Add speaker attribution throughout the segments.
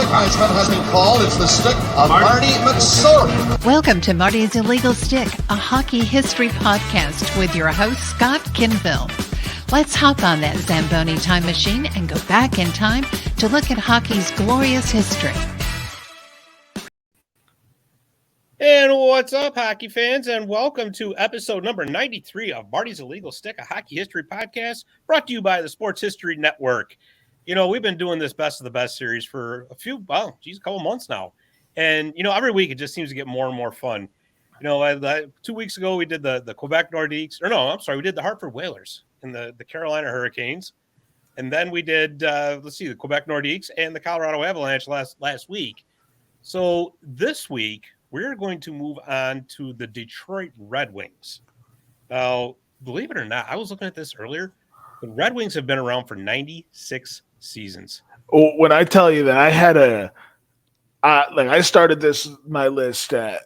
Speaker 1: punishment has been called. It's the stick of Marty McSorley.
Speaker 2: Welcome to Marty's Illegal Stick, a hockey history podcast with your host, Scott Kinville. Let's hop on that Zamboni time machine and go back in time to look at hockey's glorious history.
Speaker 3: And what's up, hockey fans, and welcome to episode number 93 of Marty's Illegal Stick, a hockey history podcast brought to you by the Sports History Network. You know, we've been doing this Best of the Best series for a couple months now. And, you know, every week it just seems to get more and more fun. You know, 2 weeks ago we did the Quebec Nordiques, we did the Hartford Whalers and the Carolina Hurricanes. And then we did, the Quebec Nordiques and the Colorado Avalanche last week. So this week, we're going to move on to the Detroit Red Wings. Now, believe it or not, I was looking at this earlier. The Red Wings have been around for 96 seasons.
Speaker 4: Oh, when I tell you that I had I started my list at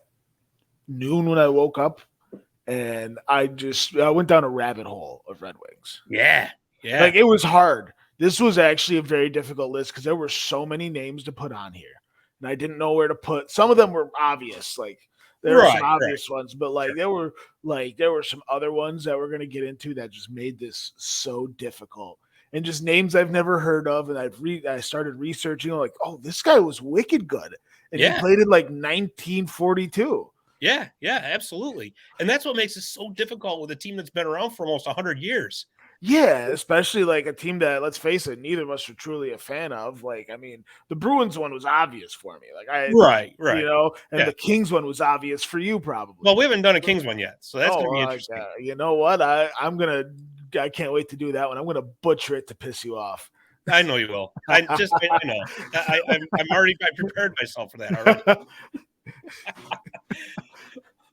Speaker 4: noon when I woke up, and I went down a rabbit hole of Red Wings.
Speaker 3: Yeah.
Speaker 4: Like, it was hard. This was actually a very difficult list because there were so many names to put on here. And I didn't know where to put. Some of them were obvious, like there were some obvious ones, but there were some other ones that we're going to get into that just made this so difficult. And just names I've never heard of, and I started researching. I'm like, oh, this guy was wicked good, and he played in like 1942.
Speaker 3: Yeah, absolutely. And that's what makes it so difficult with a team that's been around for almost 100 years.
Speaker 4: Yeah, especially like a team that, let's face it, neither of us are truly a fan of. Like, I mean, the Bruins one was obvious for me.
Speaker 3: Right.
Speaker 4: You know, and the Kings one was obvious for you, probably.
Speaker 3: Well, we haven't done a Kings one yet, so that's going to be interesting.
Speaker 4: You know what? I can't wait to do that one. I'm going to butcher it to piss you off.
Speaker 3: I know you will. I know. I prepared myself for that already.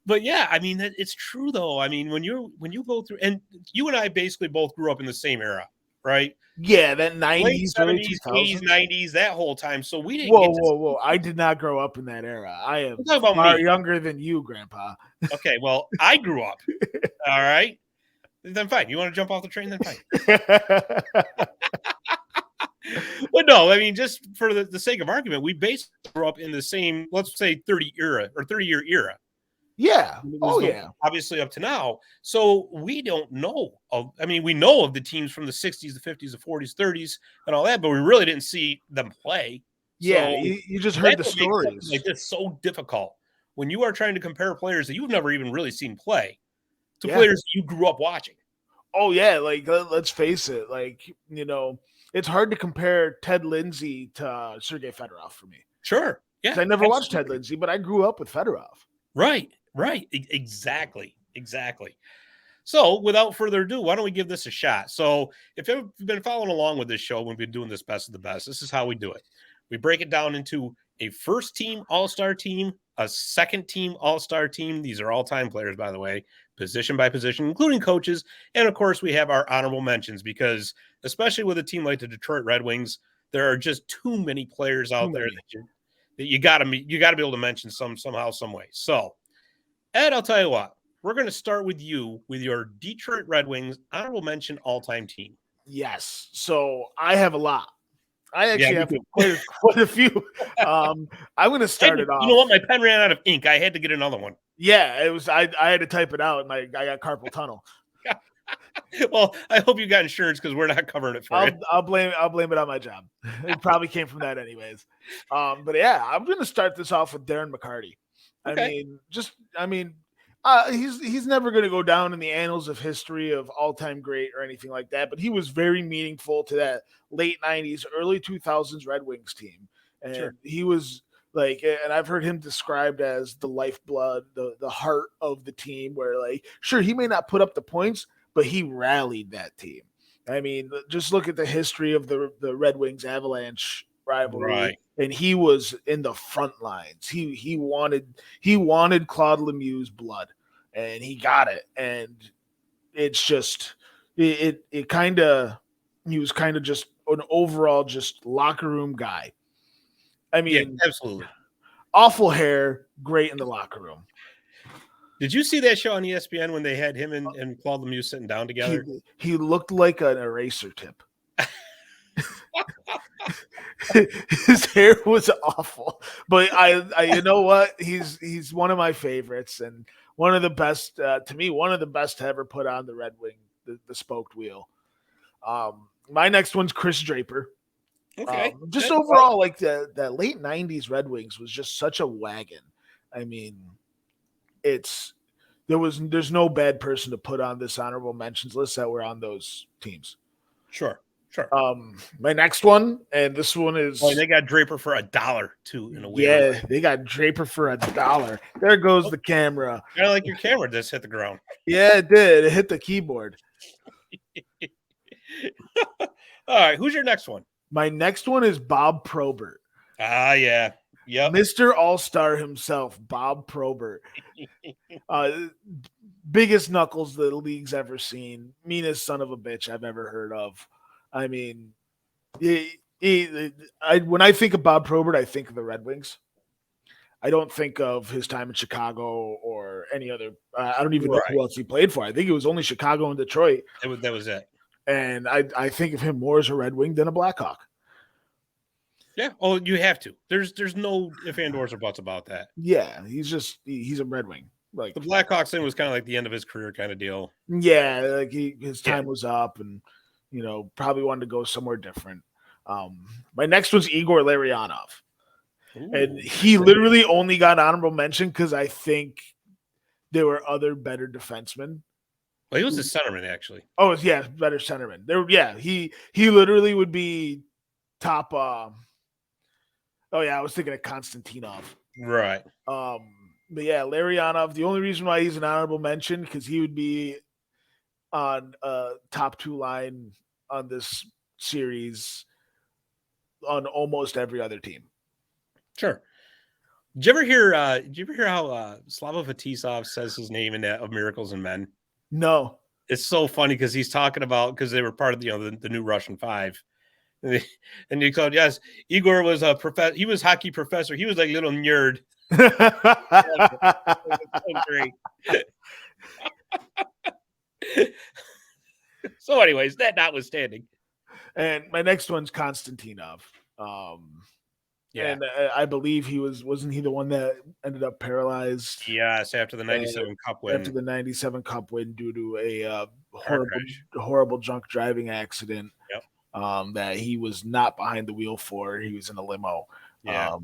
Speaker 3: But yeah, I mean, it's true though. I mean, when you go through, and you and I basically both grew up in the same era, right?
Speaker 4: Yeah, that 90s,
Speaker 3: late 70s, 80s, 90s, that whole time. So we didn't.
Speaker 4: Whoa! I did not grow up in that era. I am far younger than you, Grandpa.
Speaker 3: Okay, well, I grew up. All right, then fine. You want to jump off the train? Then fine. But no, I mean, just for the sake of argument, we basically grew up in the same, let's say, 30-year era.
Speaker 4: Yeah.
Speaker 3: Obviously up to now. So we don't know we know of the teams from the 60s, the 50s, the 40s, 30s, and all that, but we really didn't see them play.
Speaker 4: Yeah, so you just heard the stories.
Speaker 3: Like this so difficult when you are trying to compare players that you've never even really seen play to players you grew up watching.
Speaker 4: Oh yeah, like let's face it, like, you know, it's hard to compare Ted Lindsey to Sergei Fedorov for me.
Speaker 3: Sure. Yeah.
Speaker 4: I never watched Ted Lindsey, but I grew up with Fedorov.
Speaker 3: Right. Exactly. So without further ado, why don't we give this a shot? So if you've been following along with this show, when we've been doing this Best of the Best, this is how we do it. We break it down into a first team all-star team, a second team all-star team. These are all-time players, by the way, position by position, including coaches. And of course, we have our honorable mentions because especially with a team like the Detroit Red Wings, there are just too many players out there that you got to be able to mention somehow, some way. So, Ed, I'll tell you what, we're going to start with you with your Detroit Red Wings honorable mention all-time team.
Speaker 4: Yes. So I have a lot. I actually have quite a few. I'm going to start it off.
Speaker 3: You know what? My pen ran out of ink. I had to get another one.
Speaker 4: Yeah, it was. I had to type it out, and I got carpal tunnel.
Speaker 3: Well, I hope you got insurance because we're not covering it for you.
Speaker 4: I'll blame it on my job. It probably came from that anyways. But yeah, I'm going to start this off with Darren McCarty.
Speaker 3: Okay.
Speaker 4: He's never going to go down in the annals of history of all-time great or anything like that, but he was very meaningful to that late 90s, early 2000s Red Wings team. And he was like, and I've heard him described as the lifeblood, the heart of the team, where, like, sure, he may not put up the points, but he rallied that team. I mean, just look at the history of the Red Wings Avalanche rivalry. Right. And he was in the front lines. He wanted Claude Lemieux's blood, and he got it. And it's just he was kind of just an overall just locker room guy. I mean,
Speaker 3: absolutely.
Speaker 4: Awful hair, great in the locker room.
Speaker 3: Did you see that show on ESPN when they had him and Claude Lemieux sitting down together?
Speaker 4: He looked like an eraser tip. His hair was awful, but I you know what? He's one of my favorites and one of the best to me. One of the best to ever put on the Red Wing, the spoked wheel. My next one's Chris Draper.
Speaker 3: Okay.
Speaker 4: Just overall, like that late '90s Red Wings was just such a wagon. I mean, there's no bad person to put on this honorable mentions list that were on those teams.
Speaker 3: Sure.
Speaker 4: My next one, and this one is
Speaker 3: they got Draper for $1 too in a way.
Speaker 4: Yeah, they got Draper for $1. There goes the camera.
Speaker 3: Kind of like your camera just hit the ground.
Speaker 4: Yeah, it did. It hit the keyboard.
Speaker 3: All right, who's your next one?
Speaker 4: My next one is Bob Probert.
Speaker 3: Ah, yeah. Yep.
Speaker 4: Mr. All-Star himself, Bob Probert. Biggest knuckles the league's ever seen. Meanest son of a bitch I've ever heard of. I mean, when I think of Bob Probert, I think of the Red Wings. I don't think of his time in Chicago or any other. I don't even know who else he played for. I think it was only Chicago and Detroit.
Speaker 3: That was it. And
Speaker 4: I think of him more as a Red Wing than a Blackhawk.
Speaker 3: Yeah. Oh, you have to. There's no ifs, ands, or buts about that.
Speaker 4: Yeah, he's a Red Wing. Like
Speaker 3: the Blackhawks thing was kind of like the end of his career kind of deal.
Speaker 4: Yeah, like his time was up, and probably wanted to go somewhere different. My next was Igor Larionov.
Speaker 3: Ooh,
Speaker 4: and he literally only got honorable mention because I think there were other better defensemen.
Speaker 3: Well, he was a centerman, actually.
Speaker 4: Oh, yeah, better centerman. He literally would be top. I was thinking of Konstantinov.
Speaker 3: Right.
Speaker 4: But yeah, Larionov. The only reason why he's an honorable mention because he would be on top two line on this series on almost every other team.
Speaker 3: Sure. Did you ever hear how Slava Fetisov says his name in that of Miracles in Men?
Speaker 4: No.
Speaker 3: It's so funny because he's talking about because they were part of the new Russian Five. And he called, yes, Igor was a professor. He was hockey professor. He was like a little nerd. So great. So anyways, that notwithstanding.
Speaker 4: And my next one's Konstantinov. And I believe wasn't he the one that ended up paralyzed?
Speaker 3: Yes, after the 97 Cup win.
Speaker 4: After the 97 Cup win due to a horrible drunk driving accident.
Speaker 3: Yep.
Speaker 4: That he was not behind the wheel for. He was in a limo.
Speaker 3: Yeah.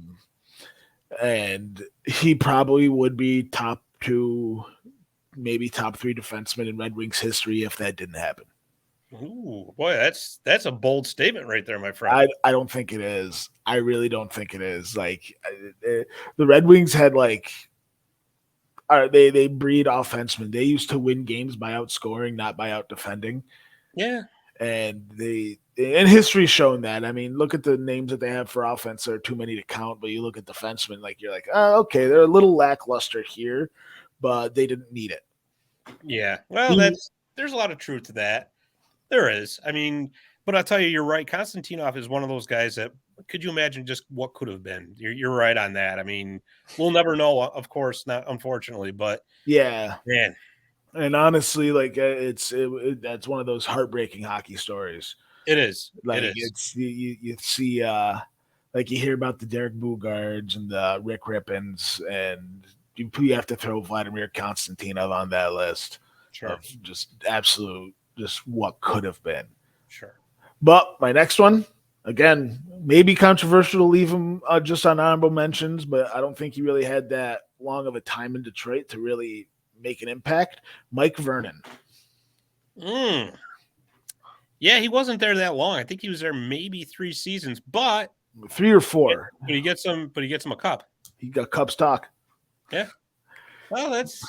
Speaker 4: And he probably would be top 2, maybe top 3 defenseman in Red Wings history if that didn't happen.
Speaker 3: Ooh, boy, that's a bold statement right there, my friend.
Speaker 4: I don't think it is. I really don't think it is. Like the Red Wings had they breed offensemen. They used to win games by outscoring, not by out defending.
Speaker 3: Yeah,
Speaker 4: and history's shown that. I mean, look at the names that they have for offense. There are too many to count. But you look at defensemen, you're like, oh, okay, they're a little lackluster here, but they didn't need it.
Speaker 3: Yeah, well, there's a lot of truth to that. There is. I mean, but I'll tell you, you're right. Konstantinov is one of those guys that could you imagine just what could have been? You're right on that. I mean, we'll never know, of course, not unfortunately, but
Speaker 4: yeah,
Speaker 3: man.
Speaker 4: And honestly, that's one of those heartbreaking hockey stories.
Speaker 3: It is.
Speaker 4: Like
Speaker 3: it is.
Speaker 4: It's you see you hear about the Derek Boogards and the Rick Rippons, and you have to throw Vladimir Konstantinov on that list.
Speaker 3: Sure.
Speaker 4: Of just absolute. Just what could have been.
Speaker 3: Sure.
Speaker 4: But my next one, again, maybe controversial to leave him just on honorable mentions, but I don't think he really had that long of a time in Detroit to really make an impact. Mike Vernon.
Speaker 3: Yeah, he wasn't there that long. I think he was there maybe 3 seasons, but
Speaker 4: 3 or 4.
Speaker 3: But he gets him a cup.
Speaker 4: He got cup stock.
Speaker 3: Yeah. Well, that's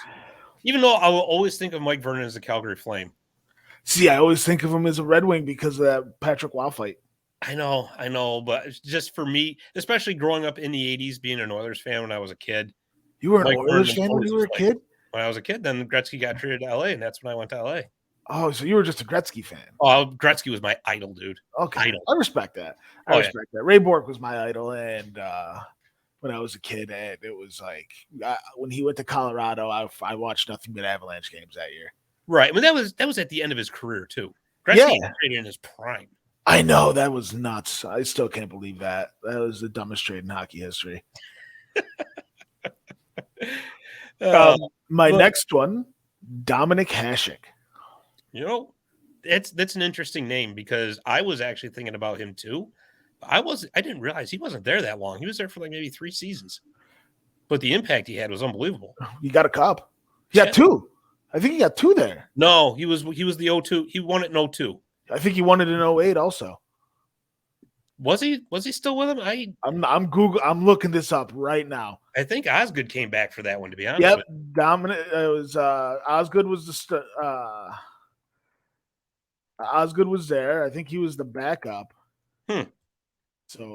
Speaker 3: even though I will always think of Mike Vernon as a Calgary Flame.
Speaker 4: See, I always think of him as a Red Wing because of that Patrick Waugh fight.
Speaker 3: I know, but just for me, especially growing up in the 80s, being an Oilers fan when I was a kid.
Speaker 4: You were an Oilers fan when you were a kid?
Speaker 3: When I was a kid, then Gretzky got traded to LA, and that's when I went to LA.
Speaker 4: Oh, so you were just a Gretzky fan.
Speaker 3: Oh, Gretzky was my idol, dude.
Speaker 4: Okay.
Speaker 3: Idol.
Speaker 4: I respect that. I respect that. Ray Bourque was my idol, and when I was a kid, and it was like when he went to Colorado, I watched nothing but Avalanche games that year.
Speaker 3: Right. I mean, that was at the end of his career too. Gretzky traded in his prime.
Speaker 4: I know, that was nuts. I still can't believe that. That was the dumbest trade in hockey history. Next one, Dominic Hashik.
Speaker 3: That's an interesting name because I was actually thinking about him too. I didn't realize he wasn't there that long. He was there for like maybe 3 seasons. But the impact he had was unbelievable.
Speaker 4: He got a cup. He got 2. I think he got 2 there.
Speaker 3: No, he was the 02. He won it in 02.
Speaker 4: I think he won it in 08 also.
Speaker 3: Was he still with him?
Speaker 4: I'm looking this up right now.
Speaker 3: I think Osgood came back for that one, to be honest.
Speaker 4: Yep, Dominic. It was Osgood was Osgood was there. I think he was the backup. So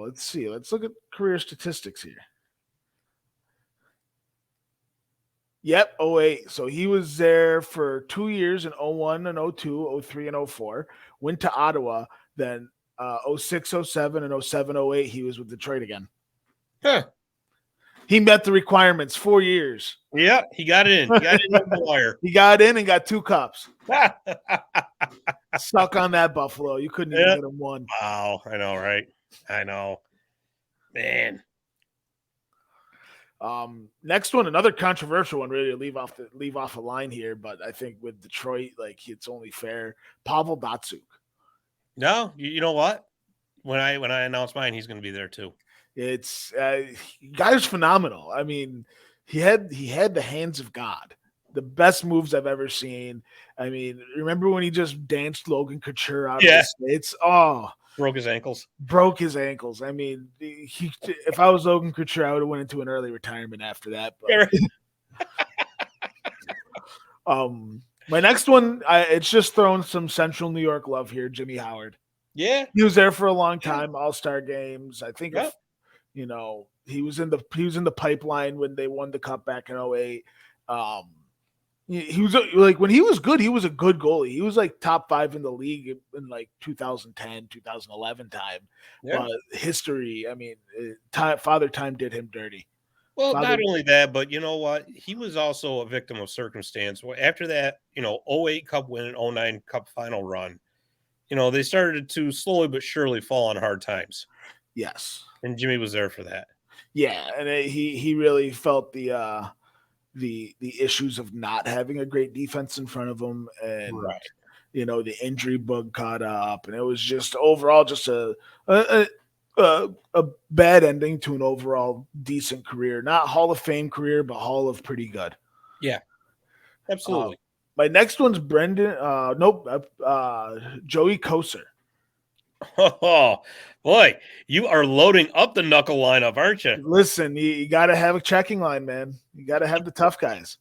Speaker 4: let's see. Let's look at career statistics here. Yep, 08. So he was there for 2 years in 01 and 02, 03 and 04. Went to Ottawa. Then 06, 07, and 07, 08, he was with Detroit again.
Speaker 3: Huh.
Speaker 4: He met the requirements. 4 years.
Speaker 3: Yeah, he got it in. He got it in the wire.
Speaker 4: He got in and got 2 cups. Suck on that, Buffalo. You couldn't even get him one.
Speaker 3: Wow. I know, right? I know. Man.
Speaker 4: Next one, another controversial one, really to leave off a line here, but I think with Detroit, like, it's only fair. Pablo Batsuk.
Speaker 3: No, you know what? When I announce mine, he's going to be there too.
Speaker 4: It's guy's phenomenal. I mean, he had the hands of God. The best moves I've ever seen. I mean, remember when he just danced Logan Couture out of the States? Oh,
Speaker 3: broke his ankles.
Speaker 4: I mean, if I was Logan Couture, I would have went into an early retirement after that. But my next one, it's just throwing some Central New York love here. Jimmy Howard. Yeah, he was there for a long time. All-Star games. I think he was in the pipeline when they won the cup back in 08. He was like, when he was good, he was a good goalie. He was like top 5 in the league in like 2010, 2011 time. Yeah. But history, I mean, Father Time did him dirty.
Speaker 3: Well, not only that, but you know what? He was also a victim of circumstance. Well, after that, 08 Cup win and 09 Cup final run, they started to slowly but surely fall on hard times.
Speaker 4: Yes.
Speaker 3: And Jimmy was there for that.
Speaker 4: Yeah, and he really felt the issues of not having a great defense in front of him, and the injury bug caught up, and it was just overall just a bad ending to an overall decent career. Not Hall of Fame career, but Hall of pretty good.
Speaker 3: Yeah, absolutely.
Speaker 4: My next one's Joey Koser.
Speaker 3: Oh, boy, you are loading up the knuckle lineup, aren't you?
Speaker 4: Listen, you got to have a checking line, man. You got to have the tough guys.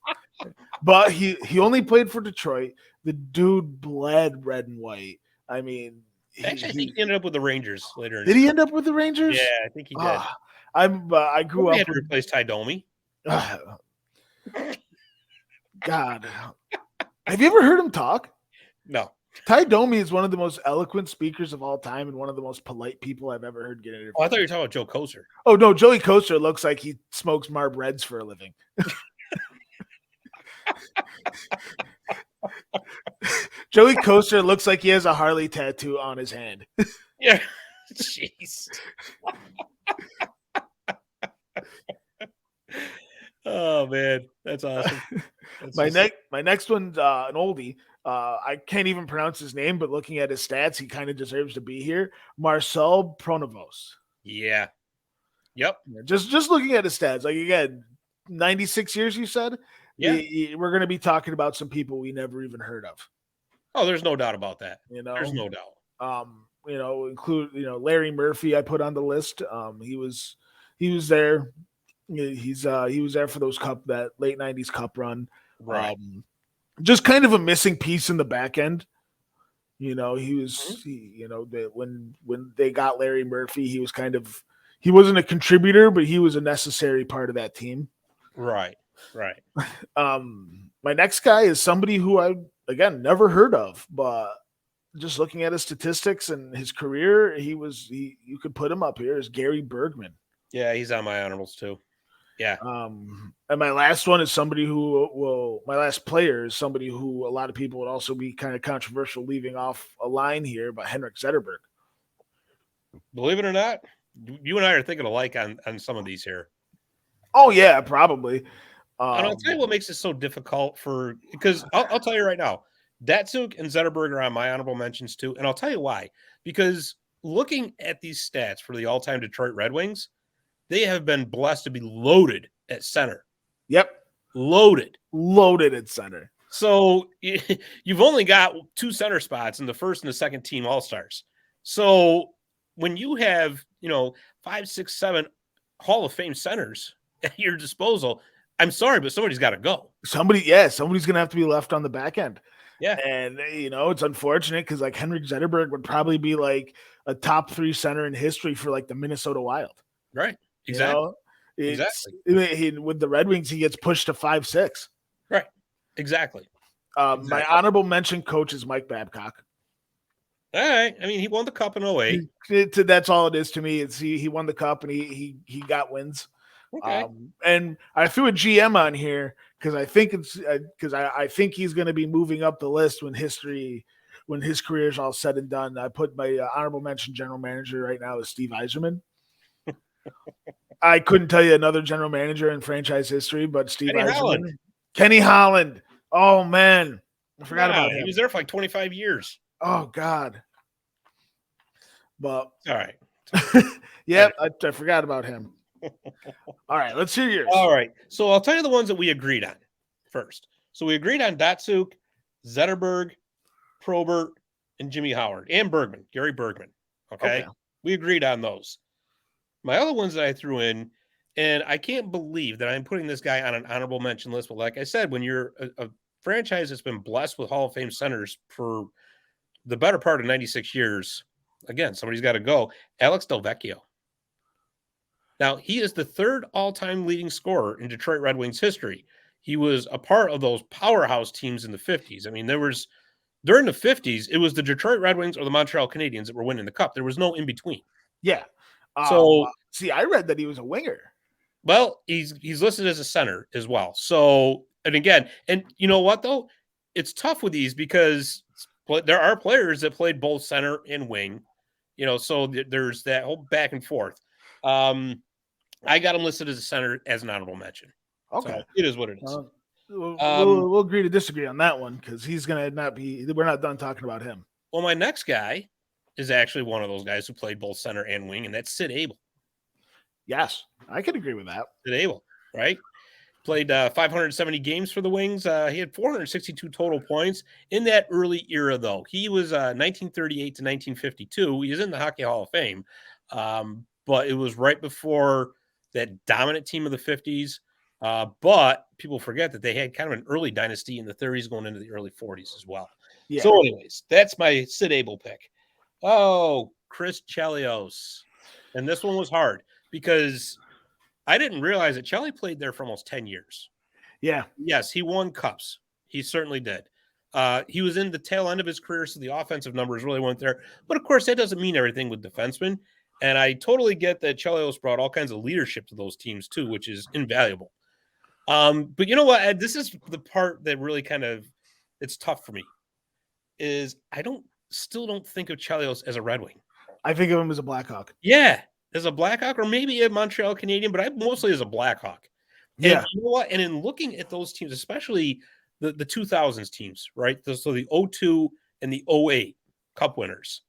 Speaker 4: But he only played for Detroit. The dude bled red and white. I mean,
Speaker 3: I think he ended up with the Rangers later.
Speaker 4: Did he end up with the Rangers?
Speaker 3: Yeah, I think he did.
Speaker 4: I grew up.
Speaker 3: He had to replace Ty Domi.
Speaker 4: God, have you ever heard him talk?
Speaker 3: No.
Speaker 4: Ty Domi is one of the most eloquent speakers of all time and one of the most polite people I've ever heard get interviewed.
Speaker 3: Oh, I thought you were talking about Joe Koser.
Speaker 4: Oh, no, Joey Koser looks like he smokes Marb Reds for a living. Joey Koser looks like he has a Harley tattoo on his hand.
Speaker 3: Yeah. Jeez. Oh, man. That's awesome.
Speaker 4: My next one's an oldie. I can't even pronounce his name, but looking at his stats, he kind of deserves to be here. Marcel Pronovost.
Speaker 3: Yeah. Yep.
Speaker 4: Just looking at his stats, like, again, 96 years, you said?
Speaker 3: Yeah.
Speaker 4: We're going to be talking about some people we never even heard of.
Speaker 3: Oh, there's no doubt about that. There's no doubt.
Speaker 4: Include Larry Murphy. I put on the list. He was there. He was there for that late 90s Cup run.
Speaker 3: Right.
Speaker 4: Just kind of a missing piece in the back end. He was, when they got Larry Murphy, he wasn't a contributor, but he was a necessary part of that team.
Speaker 3: Right.
Speaker 4: My next guy is somebody who I, again, never heard of, but just looking at his statistics and his career, you could put him up here, is Gary Bergman.
Speaker 3: Yeah, he's on my honorables too. Yeah.
Speaker 4: And my last one is my last player is somebody who a lot of people would also be kind of controversial leaving off a line here, but Henrik Zetterberg.
Speaker 3: Believe it or not, you and I are thinking alike on some of these here.
Speaker 4: Oh yeah, probably.
Speaker 3: And I'll tell you what makes it so difficult because I'll tell you right now, Batsuk and Zetterberg are on my honorable mentions too. And I'll tell you why. Because looking at these stats for the all-time Detroit Red Wings, they have been blessed to be loaded at center.
Speaker 4: Yep.
Speaker 3: Loaded
Speaker 4: at center.
Speaker 3: So you've only got 2 center spots in the first and the second team all-stars. So when you have, 5, 6, 7 Hall of Fame centers at your disposal, I'm sorry, but somebody's got to go.
Speaker 4: Somebody's going to have to be left on the back end.
Speaker 3: Yeah.
Speaker 4: And, it's unfortunate because like Henrik Zetterberg would probably be like a top 3 center in history for like the Minnesota Wild.
Speaker 3: Right. Exactly.
Speaker 4: Exactly. With the Red Wings, he gets pushed to 5, 6.
Speaker 3: Right. Exactly.
Speaker 4: My honorable mention coach is Mike Babcock.
Speaker 3: All right. I mean, he won the cup in 08.
Speaker 4: That's all it is to me. It's he won the cup and he got wins.
Speaker 3: Okay.
Speaker 4: And I threw a GM on here because I think I think he's going to be moving up the list when his career is all said and done. I put my honorable mention general manager right now is Steve Eiserman. I couldn't tell you another general manager in franchise history, but Steve Eiserman. Kenny Holland. Oh man, I forgot about him.
Speaker 3: He was there for like 25 years.
Speaker 4: Oh God. But
Speaker 3: all right.
Speaker 4: Yep, I forgot about him. All right, let's hear yours.
Speaker 3: All right. So I'll tell you the ones that we agreed on first. So we agreed on Batsuk, Zetterberg, Probert, and Jimmy Howard, and Bergman, Gary Bergman. Okay. We agreed on those. My other ones that I threw in, and I can't believe that I'm putting this guy on an honorable mention list. But like I said, when you're a franchise that's been blessed with Hall of Fame centers for the better part of 96 years, again, somebody's got to go. Alex Del Vecchio. Now, he is the 3rd all-time leading scorer in Detroit Red Wings history. He was a part of those powerhouse teams in the 50s. I mean, during the 50s, it was the Detroit Red Wings or the Montreal Canadiens that were winning the cup. There was no in-between.
Speaker 4: Yeah.
Speaker 3: So,
Speaker 4: I read that he was a winger.
Speaker 3: Well, he's listed as a center as well. So, and again, and you know what, though? It's tough with these because there are players that played both center and wing, so there's that whole back and forth. I got him listed as a center as an honorable mention.
Speaker 4: Okay.
Speaker 3: So it is what it is.
Speaker 4: We'll agree to disagree on that one because he's going to not be – we're not done talking about him.
Speaker 3: Well, my next guy is actually one of those guys who played both center and wing, and that's Sid Abel.
Speaker 4: Yes, I could agree with that.
Speaker 3: Sid Abel, right? Played 570 games for the Wings. He had 462 total points in that early era, though. He was 1938 to 1952. He's in the Hockey Hall of Fame, but it was right before that dominant team of the 50s. But people forget that they had kind of an early dynasty in the 30s going into the early 40s as well. Yeah. So anyways, that's my Sid Abel pick. Oh, Chris Chelios. And this one was hard because I didn't realize that Cheli played there for almost 10 years.
Speaker 4: Yeah.
Speaker 3: Yes, he won cups. He certainly did. He was in the tail end of his career, so the offensive numbers really weren't there. But, of course, that doesn't mean everything with defensemen. And I totally get that Chelios brought all kinds of leadership to those teams, too, which is invaluable. But you know what, Ed? This is the part that really it's tough for me, is I still don't think of Chelios as a Red Wing.
Speaker 4: I think of him as a Blackhawk.
Speaker 3: Yeah, as a Blackhawk or maybe a Montreal Canadian, but I mostly as a Blackhawk.
Speaker 4: Yeah.
Speaker 3: And you know what? And in looking at those teams, especially the 2000s teams, right? So the 02 and the 08 Cup winners,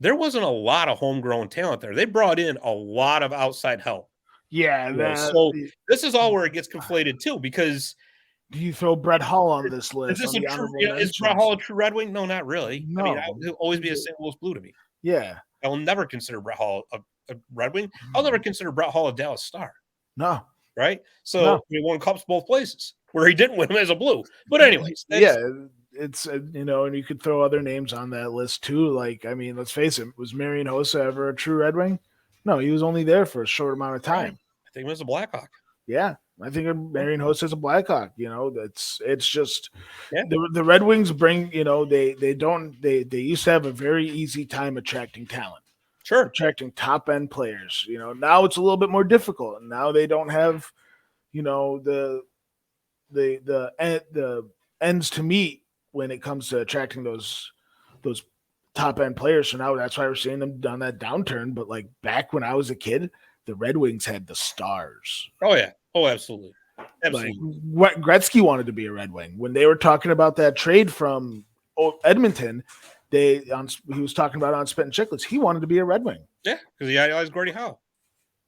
Speaker 3: there wasn't a lot of homegrown talent there. They brought in a lot of outside help.
Speaker 4: Yeah.
Speaker 3: So this is all where it gets conflated too, because
Speaker 4: do you throw Brett Hull on this list?
Speaker 3: Is Brett Hull a true Red Wing? No, not really.
Speaker 4: No.
Speaker 3: I mean, he'll always be a St. Louis Blue to me.
Speaker 4: Yeah.
Speaker 3: I will never consider Brett Hull a Red Wing. I'll never consider Brett Hull a Dallas Star.
Speaker 4: No.
Speaker 3: Right? So he won cups both places where he didn't win them as a Blue. But anyways.
Speaker 4: It's, and you could throw other names on that list too. Like, I mean, let's face it, was Marian Hossa ever a true Red Wing? No, he was only there for a short amount of time.
Speaker 3: I think he was a Blackhawk.
Speaker 4: Yeah, I think Marian Hossa is a Blackhawk. It's just the Red Wings bring. They used to have a very easy time attracting talent.
Speaker 3: Sure,
Speaker 4: attracting top end players. Now it's a little bit more difficult, and now they don't have, the ends to meet when it comes to attracting those top end players. So now that's why we're seeing them on that downturn. But like back when I was a kid, the Red Wings had the stars.
Speaker 3: Oh yeah. Oh, absolutely. Absolutely.
Speaker 4: Like what Gretzky wanted to be a Red Wing when they were talking about that trade from Edmonton. He was talking about on Spit and Chicklets. He wanted to be a Red Wing.
Speaker 3: Yeah, because he idolized Gordie Howe.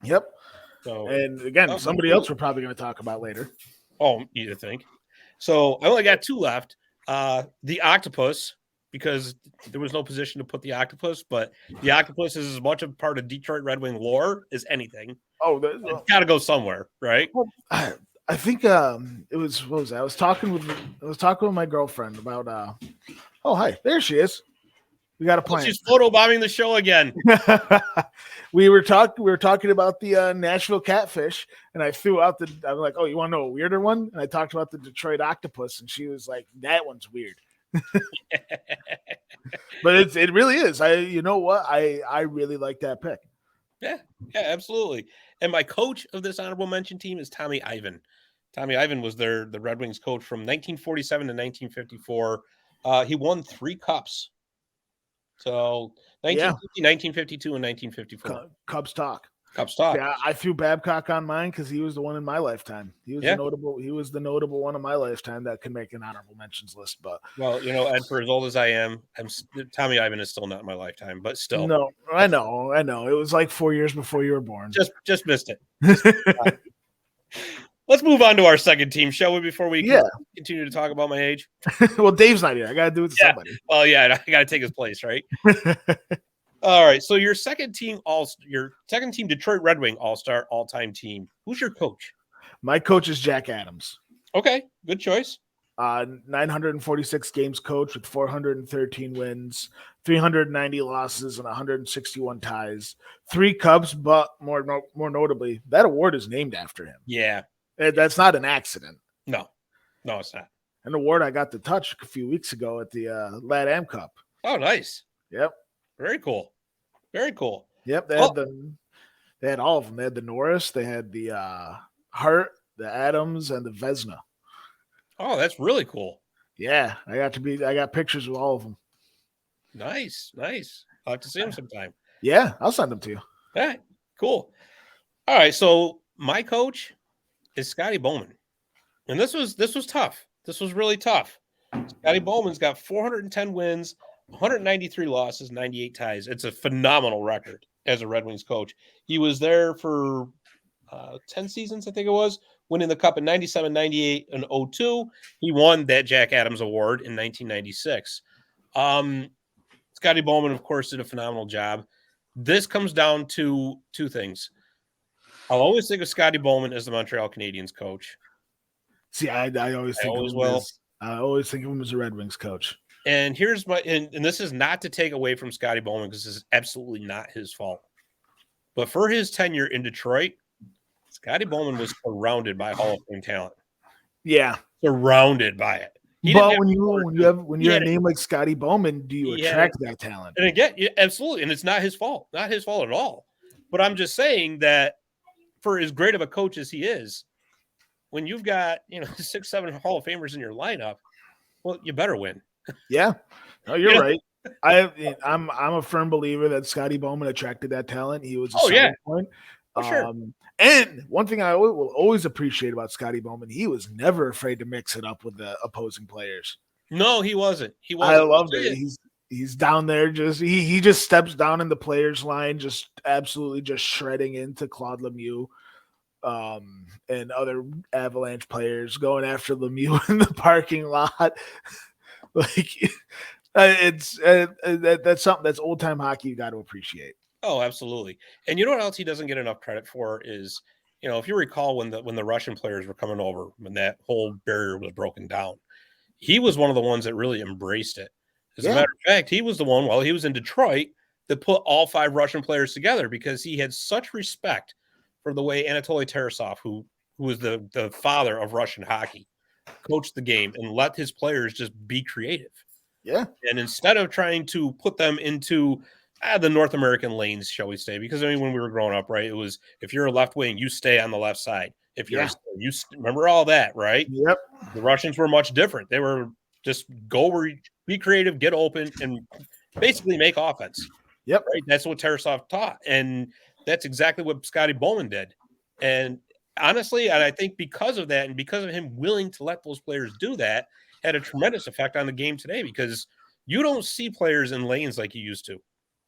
Speaker 4: Yep.
Speaker 3: So,
Speaker 4: and again, somebody else we're probably going to talk about later.
Speaker 3: Oh, you think? So I only got two left. The Octopus, because there was no position to put the Octopus, but the Octopus is as much a part of Detroit Red Wing lore as anything.
Speaker 4: Oh,
Speaker 3: it's got to go somewhere, right?
Speaker 4: Well, I think it was. What was that? I was talking with my girlfriend about. Oh, hi, there she is. We got a plan.
Speaker 3: She's photobombing the show again.
Speaker 4: we were talking about the Nashville Catfish, and I threw out I'm like, oh, you want to know a weirder one? And I talked about the Detroit Octopus, and she was like, that one's weird. But it really is. You know what? I really like that pick.
Speaker 3: Yeah, absolutely. And my coach of this honorable mention team is Tommy Ivan. Tommy Ivan was the Red Wings coach from 1947 to 1954. He won 3 cups. So 1952 and 1954.
Speaker 4: Cubs talk.
Speaker 3: Yeah,
Speaker 4: I threw Babcock on mine because he was the one in my lifetime. He was the notable one in my lifetime that can make an honorable mentions list. But
Speaker 3: Ed, for as old as I am, Tommy Ivan is still not in my lifetime, but still.
Speaker 4: No, I know. It was like 4 years before you were born.
Speaker 3: Just missed it. Let's move on to our second team, shall we? Before we continue to talk about my age.
Speaker 4: Well, Dave's not here. I got to do it to somebody.
Speaker 3: Well, yeah, I got to take his place, right? All right. So your second team Detroit Red Wing All-Star all-time team. Who's your coach?
Speaker 4: My coach is Jack Adams.
Speaker 3: Okay, good choice.
Speaker 4: 946 games coached with 413 wins, 390 losses, and 161 ties. 3 Cubs, but more notably, that award is named after him.
Speaker 3: Yeah.
Speaker 4: That's not an accident.
Speaker 3: No, it's not.
Speaker 4: An award I got to touch a few weeks ago at the LATAM Cup.
Speaker 3: Oh, nice.
Speaker 4: Yep.
Speaker 3: Very cool. Very cool.
Speaker 4: Yep. They had all of them. They had the Norris, they had the Hart, the Adams, and the Vezina.
Speaker 3: Oh, that's really cool.
Speaker 4: Yeah. I got pictures of all of them.
Speaker 3: Nice. I'll have to see them sometime.
Speaker 4: Yeah, I'll send them to you.
Speaker 3: All right, cool. All right, so my coach is Scotty Bowman. And this was tough. This was really tough. Scotty Bowman's got 410 wins, 193 losses, 98 ties. It's a phenomenal record as a Red Wings coach. He was there for 10 seasons, I think it was, winning the Cup in 97, 98, and 02. He won that Jack Adams Award in 1996. Scotty Bowman, of course, did a phenomenal job. This comes down to 2 things. I'll always think of Scotty Bowman as the Montreal Canadiens coach.
Speaker 4: See, I always think of him as a Red Wings coach.
Speaker 3: And here's and this is not to take away from Scotty Bowman because this is absolutely not his fault. But for his tenure in Detroit, Scotty Bowman was surrounded by Hall of Fame talent.
Speaker 4: Yeah.
Speaker 3: Surrounded by it.
Speaker 4: But when you're a name like Scotty Bowman, do you attract that talent?
Speaker 3: And again, absolutely. And it's not his fault. Not his fault at all. But I'm just saying that for as great of a coach as he is, when you've got 6, 7 Hall of Famers in your lineup, well, you better win.
Speaker 4: Yeah. No, you're right. I'm a firm believer that Scotty Bowman attracted that talent. He was a selling point.
Speaker 3: For sure.
Speaker 4: And one thing I will always appreciate about Scotty Bowman, he was never afraid to mix it up with the opposing players.
Speaker 3: No, he wasn't.
Speaker 4: I loved it. He's down there he just steps down in the players line, just absolutely just shredding into Claude Lemieux and other Avalanche players, going after Lemieux in the parking lot. That's something that's old time hockey you got to appreciate.
Speaker 3: Oh, absolutely. And you know what else he doesn't get enough credit for is, if you recall when the Russian players were coming over, when that whole barrier was broken down, he was one of the ones that really embraced it. As a matter of fact, he was the one while he was in Detroit that put all 5 Russian players together because he had such respect for the way Anatoly Tarasov, who was the father of Russian hockey, coached the game and let his players just be creative.
Speaker 4: Yeah.
Speaker 3: And instead of trying to put them into the North American lanes, shall we say, because when we were growing up, right, it was if you're a left wing, you stay on the left side. If you're you remember all that, right?
Speaker 4: Yep.
Speaker 3: The Russians were much different. They were just go where be creative, get open, and basically make offense.
Speaker 4: Yep.
Speaker 3: Right. That's what Tarasov taught. And that's exactly what Scotty Bowman did. And honestly, and I think because of that and because of him willing to let those players do that, had a tremendous effect on the game today, because you don't see players in lanes like you used to.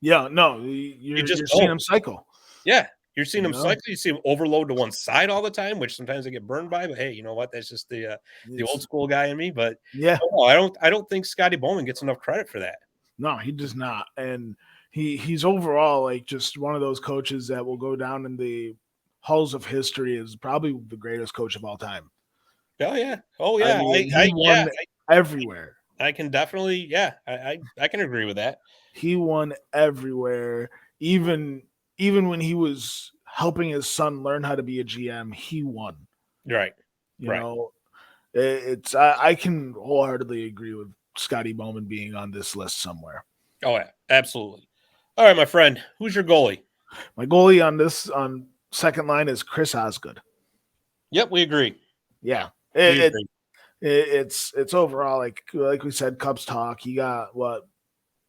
Speaker 4: Yeah, no, you're seeing them cycle.
Speaker 3: Yeah, you're seeing them cycle. You see them overload to one side all the time, which sometimes they get burned by. But hey, you know what? That's just the old school guy in me. But
Speaker 4: yeah,
Speaker 3: no, I don't think Scotty Bowman gets enough credit for that.
Speaker 4: No, he does not. And he's overall like just one of those coaches that will go down in the halls of history as probably the greatest coach of all time.
Speaker 3: Oh yeah, oh yeah.
Speaker 4: I mean, he won everywhere.
Speaker 3: I can definitely, I can agree with that.
Speaker 4: He won everywhere, even when he was helping his son learn how to be a GM, he won.
Speaker 3: Right.
Speaker 4: You know, it's I can wholeheartedly agree with Scotty Bowman being on this list somewhere.
Speaker 3: Oh yeah, absolutely. All right, my friend, who's your goalie?
Speaker 4: My goalie on second line is Chris Osgood.
Speaker 3: Yep, we agree.
Speaker 4: Yeah, it's overall like we said, Cubs talk. He got what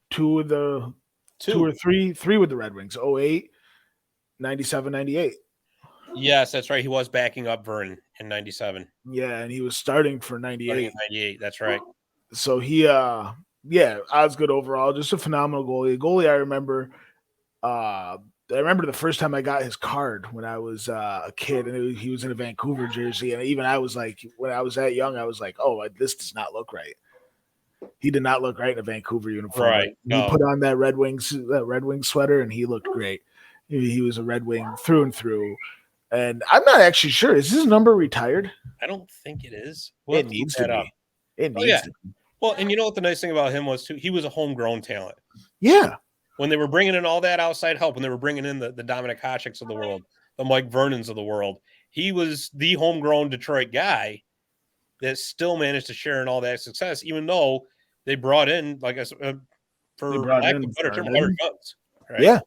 Speaker 4: two or three with the Red Wings. 08, 97, 98.
Speaker 3: Yes, that's right. He was backing up Vernon in 97.
Speaker 4: Yeah, and he was starting for 98.
Speaker 3: 98, that's right.
Speaker 4: So he Osgood overall, just a phenomenal goalie. A goalie I remember the first time I got his card when I was a kid, and he was in a Vancouver jersey, and even I was like, when I was that young, I was like, oh, this does not look right. He did not look right in a Vancouver uniform.
Speaker 3: Right.
Speaker 4: No. He put on that Red Wings sweater, and he looked great. He was a Red Wing through and through. And I'm not actually sure. Is his number retired?
Speaker 3: I don't think it is.
Speaker 4: It needs to be. It needs to be.
Speaker 3: Well, and you know what the nice thing about him was, too? He was a homegrown talent.
Speaker 4: Yeah.
Speaker 3: When they were bringing in all that outside help, when they were bringing in the Dominic Hashiks of the world, the Mike Vernons of the world, he was the homegrown Detroit guy that still managed to share in all that success, even though they brought in, like I said, for lack of a better term, guns. Right?
Speaker 4: Yeah.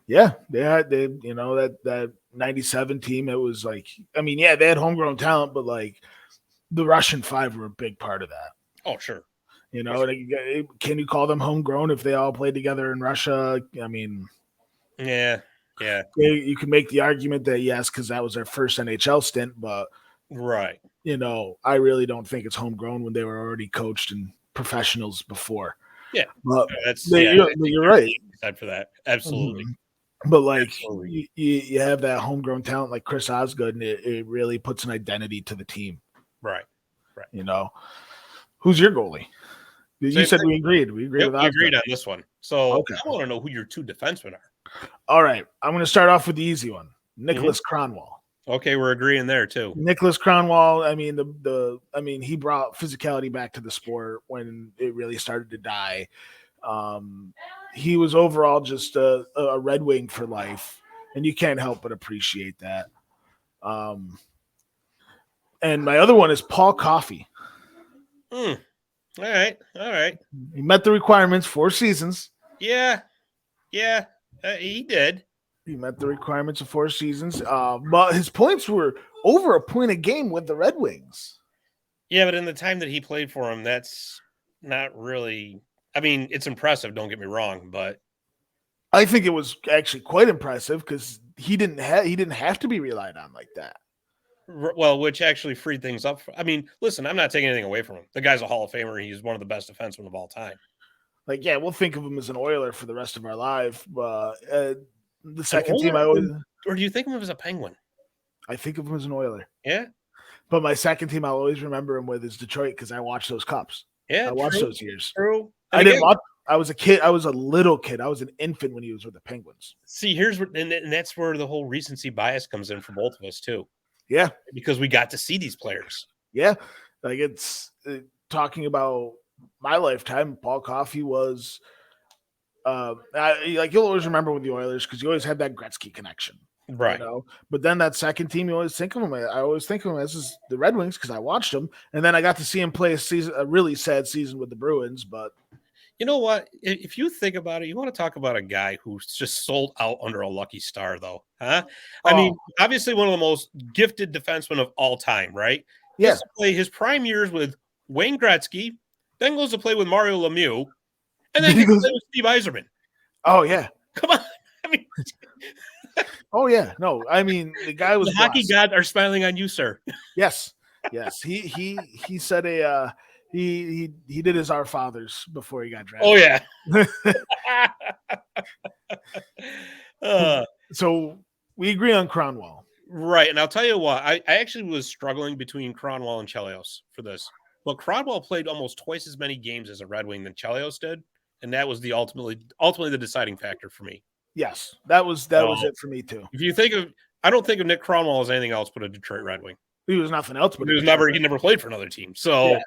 Speaker 4: Yeah. They that 97 team, it was like, I mean, yeah, they had homegrown talent, but like the Russian Five were a big part of that.
Speaker 3: Oh, sure.
Speaker 4: You know, can you call them homegrown if they all played together in Russia? I mean,
Speaker 3: yeah.
Speaker 4: You can make the argument that yes, because that was their first NHL stint, but
Speaker 3: right.
Speaker 4: You know, I really don't think it's homegrown when they were already coached and professionals before.
Speaker 3: Yeah,
Speaker 4: but you're right.
Speaker 3: Except for that, absolutely.
Speaker 4: Mm-hmm. But like you have that homegrown talent like Chris Osgood, and it really puts an identity to the team.
Speaker 3: Right.
Speaker 4: You know, who's your goalie? You said we agreed. We agreed with Osgood.
Speaker 3: We agreed on this one. So okay. I want to know who your two defensemen are.
Speaker 4: All right. I'm going to start off with the easy one. Nicholas Cromwell.
Speaker 3: Okay, we're agreeing there too.
Speaker 4: Nicholas Cromwell, I mean, he brought physicality back to the sport when it really started to die. He was overall just a Red Wing for life, and you can't help but appreciate that. And my other one is Paul Coffey.
Speaker 3: All right.
Speaker 4: He met the requirements, 4 seasons.
Speaker 3: Yeah, he did.
Speaker 4: He met the requirements of 4 seasons, but his points were over a point a game with the Red Wings.
Speaker 3: Yeah, but in the time that he played for him, that's not really. I mean, it's impressive. Don't get me wrong, but
Speaker 4: I think it was actually quite impressive because he didn't have to be relied on like that.
Speaker 3: Well, which actually freed things up. I mean, listen, I'm not taking anything away from him. The guy's a Hall of Famer. He's one of the best defensemen of all time.
Speaker 4: Like, yeah, we'll think of him as an Oiler for the rest of our life, but the second team I always.
Speaker 3: Or do you think of him as a Penguin?
Speaker 4: I think of him as an Oiler.
Speaker 3: Yeah.
Speaker 4: But my second team I'll always remember him with is Detroit because I watched those Cups.
Speaker 3: Yeah.
Speaker 4: I watched those years.
Speaker 3: True.
Speaker 4: I didn't watch. I was a kid. I was a little kid. I was an infant when he was with the Penguins.
Speaker 3: See, here's where, and that's where the whole recency bias comes in for both of us too.
Speaker 4: Yeah.
Speaker 3: Because we got to see these players.
Speaker 4: Yeah. Like it's talking about my lifetime. Paul Coffey was you'll always remember with the Oilers because you always had that Gretzky connection.
Speaker 3: Right.
Speaker 4: You know? But then that second team, you always think of him. I always think of him as the Red Wings because I watched them. And then I got to see him play a really sad season with the Bruins. But
Speaker 3: you know what? If you think about it, you want to talk about a guy who's just sold out under a lucky star, though. Huh? I mean, obviously one of the most gifted defensemen of all time, right?
Speaker 4: Yeah.
Speaker 3: He play his prime years with Wayne Gretzky, then goes to play with Mario Lemieux, And then he goes with Steve Eiserman.
Speaker 4: Oh, yeah.
Speaker 3: Come on. I mean,
Speaker 4: oh, yeah. No, I mean, the guy was
Speaker 3: the hockey gods are smiling on you, sir.
Speaker 4: Yes. Yes. He said he did his Our Fathers before he got drafted.
Speaker 3: Oh, yeah.
Speaker 4: So we agree on Cromwell.
Speaker 3: Right. And I'll tell you what, I actually was struggling between Cromwell and Chelios for this. But Cromwell played almost twice as many games as a Red Wing than Chelios did. And that was the ultimately the deciding factor for me.
Speaker 4: Yes. That was it for me too.
Speaker 3: If you think of, I don't think of Nick Cromwell as anything else but a Detroit Red Wing.
Speaker 4: He was nothing else, but
Speaker 3: he never played for another team. So,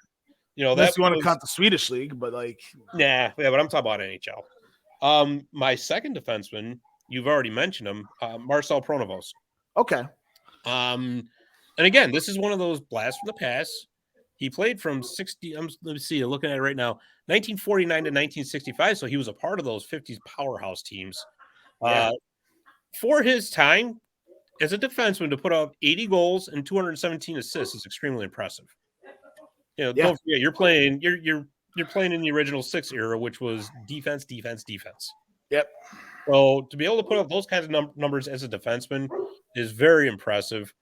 Speaker 4: unless you want to count the Swedish league, but like,
Speaker 3: yeah, but I'm talking about NHL. My second defenseman, you've already mentioned him, Marcel Pronovost.
Speaker 4: Okay.
Speaker 3: And again, this is one of those blasts from the past. He played from 60. Let me see. I'm looking at it right now. 1949 to 1965. So he was a part of those 50s powerhouse teams. For his time as a defenseman, to put up 80 goals and 217 assists is extremely impressive. Don't forget, you're playing in the original six era, which was defense.
Speaker 4: Yep.
Speaker 3: So to be able to put up those kinds of numbers as a defenseman is very impressive.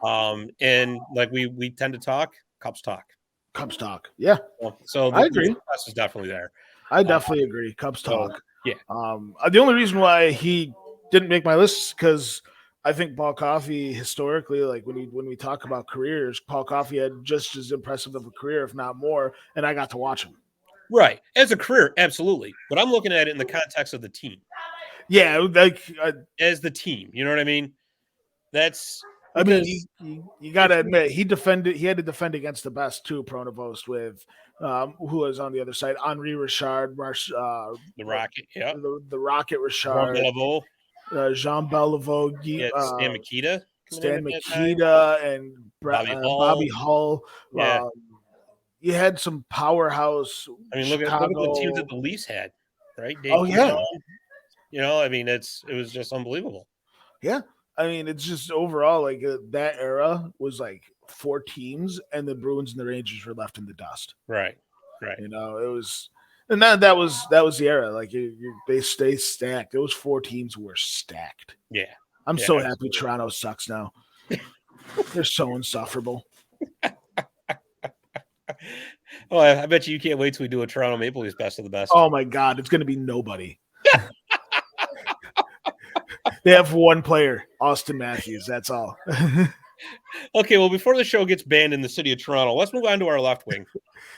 Speaker 3: And like we tend to talk, Cubs talk. Yeah. So
Speaker 4: I agree.
Speaker 3: Is definitely there.
Speaker 4: I definitely agree. Cubs talk.
Speaker 3: Yeah.
Speaker 4: The only reason why he didn't make my list is because I think Paul Coffey historically, like when we talk about careers, Paul Coffey had just as impressive of a career, if not more, and I got to watch him.
Speaker 3: Right. As a career, absolutely. But I'm looking at it in the context of the team.
Speaker 4: Yeah, like
Speaker 3: as the team, you know what I mean?
Speaker 4: I mean, you got to admit he had to defend against the best too. Pronovost with who was on the other side, Henri Richard,
Speaker 3: the Rocket, yeah,
Speaker 4: the Rocket Richard, Jean Beliveau, Stan Mikita, and Bobby Hull.
Speaker 3: Yeah.
Speaker 4: You had some powerhouse.
Speaker 3: I mean, look at the teams that the Leafs had, right? I mean, it was just unbelievable.
Speaker 4: Yeah. I mean, it's just overall like that era was like 4 teams, and the Bruins and the Rangers were left in the dust.
Speaker 3: Right.
Speaker 4: It was, and that was the era. Like they stay stacked. Those 4 teams were stacked.
Speaker 3: Yeah,
Speaker 4: I'm so happy Toronto sucks now. They're so insufferable.
Speaker 3: Oh, I bet you can't wait till we do a Toronto Maple Leafs best of the best.
Speaker 4: Oh my God, it's going to be nobody. They have one player, Austin Matthews. That's all.
Speaker 3: Okay, well, before the show gets banned in the city of Toronto, let's move on to our left wing.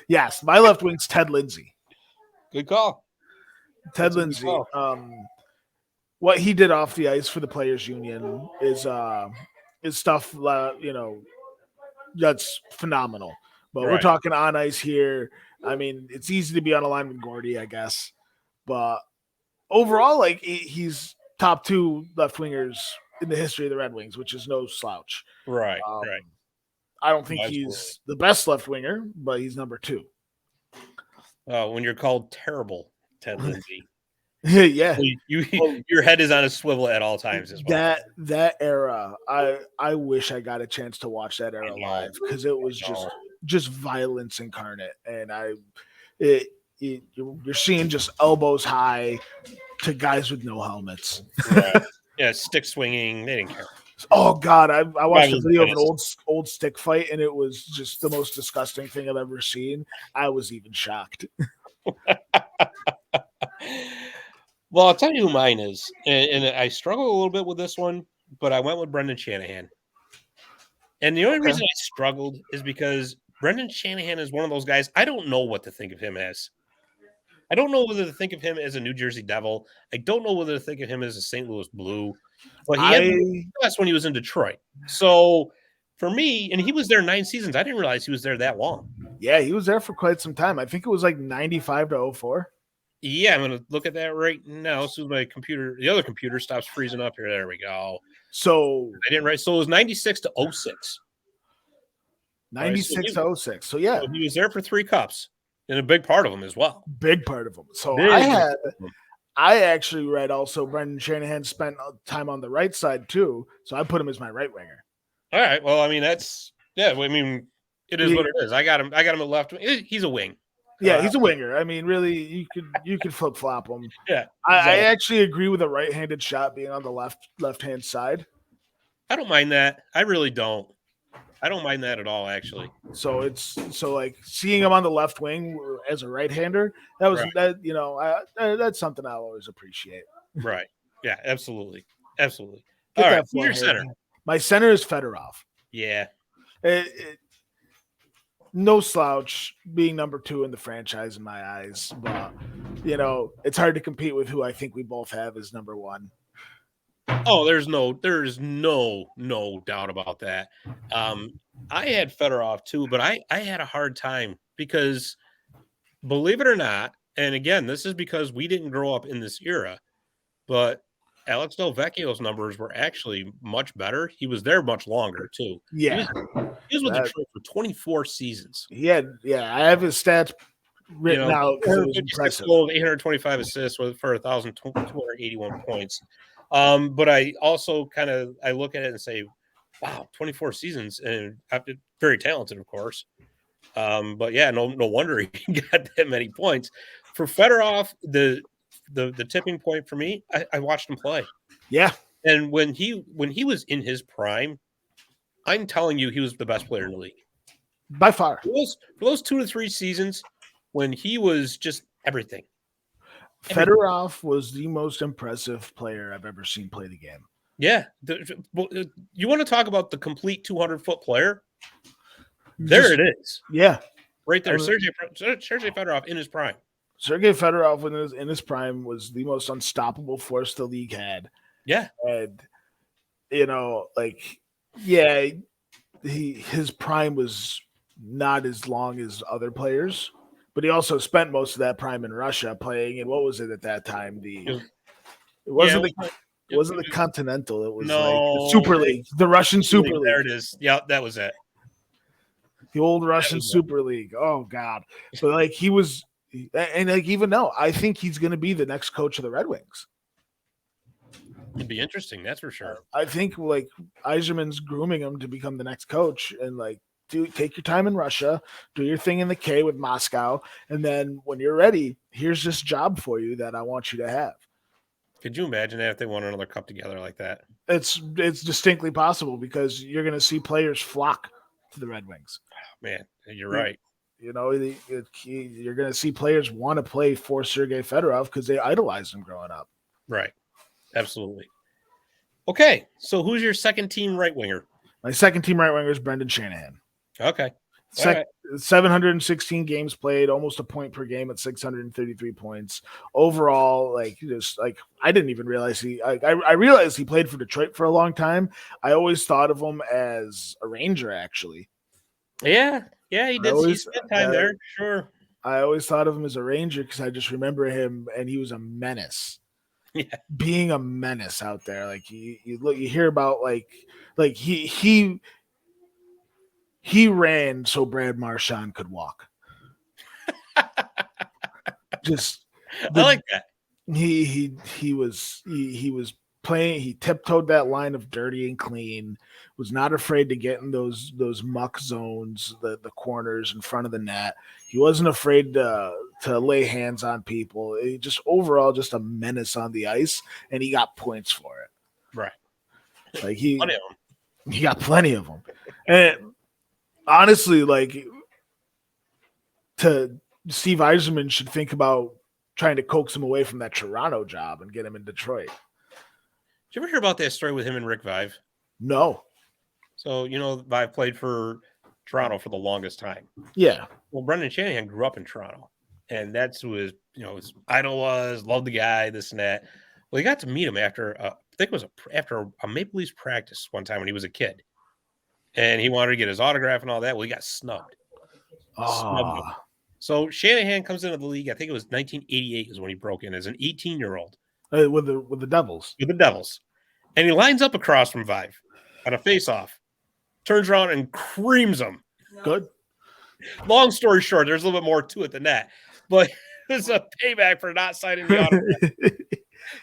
Speaker 4: Yes, my left wing's Ted Lindsey.
Speaker 3: Good call.
Speaker 4: Ted Lindsey. What he did off the ice for the Players Union is stuff, that's phenomenal. But we're talking on ice here. I mean, it's easy to be on a line with Gordie, I guess. But overall, like he's top 2 left wingers in the history of the Red Wings, which is no slouch.
Speaker 3: Right.
Speaker 4: I don't think he's the best left winger, but he's number 2.
Speaker 3: When you're called terrible, Ted Lindsey.
Speaker 4: Yeah.
Speaker 3: Your head is on a swivel at all times as well.
Speaker 4: That era, I wish I got a chance to watch that era live, because it was just violence incarnate. And you're seeing just elbows high to guys with no helmets.
Speaker 3: Yeah, stick swinging. They didn't care.
Speaker 4: Oh God, I watched a video of an old stick fight, and it was just the most disgusting thing I've ever seen. I was even shocked.
Speaker 3: Well, I'll tell you who mine is, and I struggle a little bit with this one, but I went with Brennan Shanahan. And the only reason I struggled is because Brennan Shanahan is one of those guys, I don't know what to think of him as. I don't know whether to think of him as a New Jersey Devil. I don't know whether to think of him as a St. Louis Blue. But he had success when he was in Detroit. So for me, and he was there 9 seasons. I didn't realize he was there that long.
Speaker 4: Yeah, he was there for quite some time. I think it was like 95 to 04.
Speaker 3: Yeah, I'm going to look at that right now. So the other computer stops freezing up here. There we go.
Speaker 4: So
Speaker 3: I didn't write. So it was 96 to 06.
Speaker 4: 96 to 06. So yeah.
Speaker 3: So he was there for 3 cups. And a big part of them as well.
Speaker 4: Big part of them. So I actually read also Brendan Shanahan spent time on the right side too. So I put him as my right winger.
Speaker 3: All right. Well, I mean, it is what it is. I got him at left. He's a wing.
Speaker 4: Yeah, he's a winger. I mean, really, you could flip flop him.
Speaker 3: Yeah,
Speaker 4: I
Speaker 3: exactly.
Speaker 4: actually agree with a right-handed shot being on the left-hand side.
Speaker 3: I don't mind that. I really don't. I don't mind that at all, actually.
Speaker 4: So like seeing him on the left wing as a right-hander, that's something I'll always appreciate.
Speaker 3: Right. Yeah, absolutely. Absolutely.
Speaker 4: Get
Speaker 3: All
Speaker 4: that
Speaker 3: right. Who's your
Speaker 4: forehead.
Speaker 3: center?
Speaker 4: My center is Fedorov.
Speaker 3: Yeah.
Speaker 4: No slouch being number 2 in the franchise in my eyes, but it's hard to compete with who I think we both have as number 1.
Speaker 3: Oh, there's no doubt about that. I had Fedorov too, but I had a hard time because, believe it or not, and again, this is because we didn't grow up in this era, but Alex Del Vecchio's numbers were actually much better. He was there much longer too.
Speaker 4: Yeah,
Speaker 3: he was with Detroit for 24 seasons.
Speaker 4: Yeah, I have his stats written out.
Speaker 3: 56 goals, 825 assists for 1,281 points. But I also I look at it and say, wow, 24 seasons, and very talented, of course. But yeah, no wonder he got that many points. For Fedorov, the tipping point for me, I watched him play.
Speaker 4: Yeah.
Speaker 3: And when he was in his prime, I'm telling you, he was the best player in the league.
Speaker 4: By far.
Speaker 3: For those 2 to 3 seasons when he was just everything.
Speaker 4: Fedorov was the most impressive player I've ever seen play the game.
Speaker 3: Yeah. You want to talk about the complete 200-foot player? There it is.
Speaker 4: Yeah.
Speaker 3: Right there. Sergei Fedorov in his prime.
Speaker 4: Sergei Fedorov in his prime was the most unstoppable force the league had.
Speaker 3: Yeah.
Speaker 4: And, his prime was not as long as other players. But he also spent most of that prime in Russia playing in, what was it at that time? It wasn't the Continental. It was the Super League, the Russian Super League.
Speaker 3: There it is. Yeah, that was it.
Speaker 4: The old Russian Super League. Oh God! But he was, and even now, I think he's going to be the next coach of the Red Wings.
Speaker 3: It'd be interesting, that's for sure.
Speaker 4: I think Eiserman's grooming him to become the next coach, and take your time in Russia, do your thing in the K with Moscow, and then when you're ready, here's this job for you that I want you to have.
Speaker 3: Could you imagine that if they won another cup together like that?
Speaker 4: It's distinctly possible because you're going to see players flock to the Red Wings.
Speaker 3: Oh, man, you're right.
Speaker 4: You're going to see players want to play for Sergei Fedorov because they idolized him growing up.
Speaker 3: Right. Absolutely. Okay, so who's your second team right winger?
Speaker 4: My second team right winger is Brennan Shanahan.
Speaker 3: Okay.
Speaker 4: 716 games played, almost a point per game at 633 points. Overall, I didn't even realize I realized he played for Detroit for a long time. I always thought of him as a Ranger, actually.
Speaker 3: Yeah, he did. He spent time there, sure.
Speaker 4: I always thought of him as a Ranger because I just remember him, and he was a menace.
Speaker 3: Yeah,
Speaker 4: being a menace out there. You hear about he ran so Brad Marchand could walk. Just
Speaker 3: I like that.
Speaker 4: He was playing. He tiptoed that line of dirty and clean. Was not afraid to get in those muck zones, the corners in front of the net. He wasn't afraid to lay hands on people. He just overall just a menace on the ice, and he got points for it.
Speaker 3: Right.
Speaker 4: He got plenty of them. And honestly, Steve Eiserman should think about trying to coax him away from that Toronto job and get him in Detroit.
Speaker 3: Did you ever hear about that story with him and Rick Vive?
Speaker 4: No.
Speaker 3: So, Vive played for Toronto for the longest time.
Speaker 4: Yeah.
Speaker 3: Well, Brendan Shanahan grew up in Toronto, and that's who his idol was, loved the guy, this and that. Well, he got to meet him after, I think it was after a Maple Leafs practice one time when he was a kid. And he wanted to get his autograph and all that. Well, he got snubbed. So Shanahan comes into the league. I think it was 1988 is when he broke in as an 18-year-old.
Speaker 4: With the Devils.
Speaker 3: With the Devils. And he lines up across from Vive on a face-off. Turns around and creams him.
Speaker 4: Good.
Speaker 3: Long story short, there's a little bit more to it than that. But it's a payback for not signing the autograph.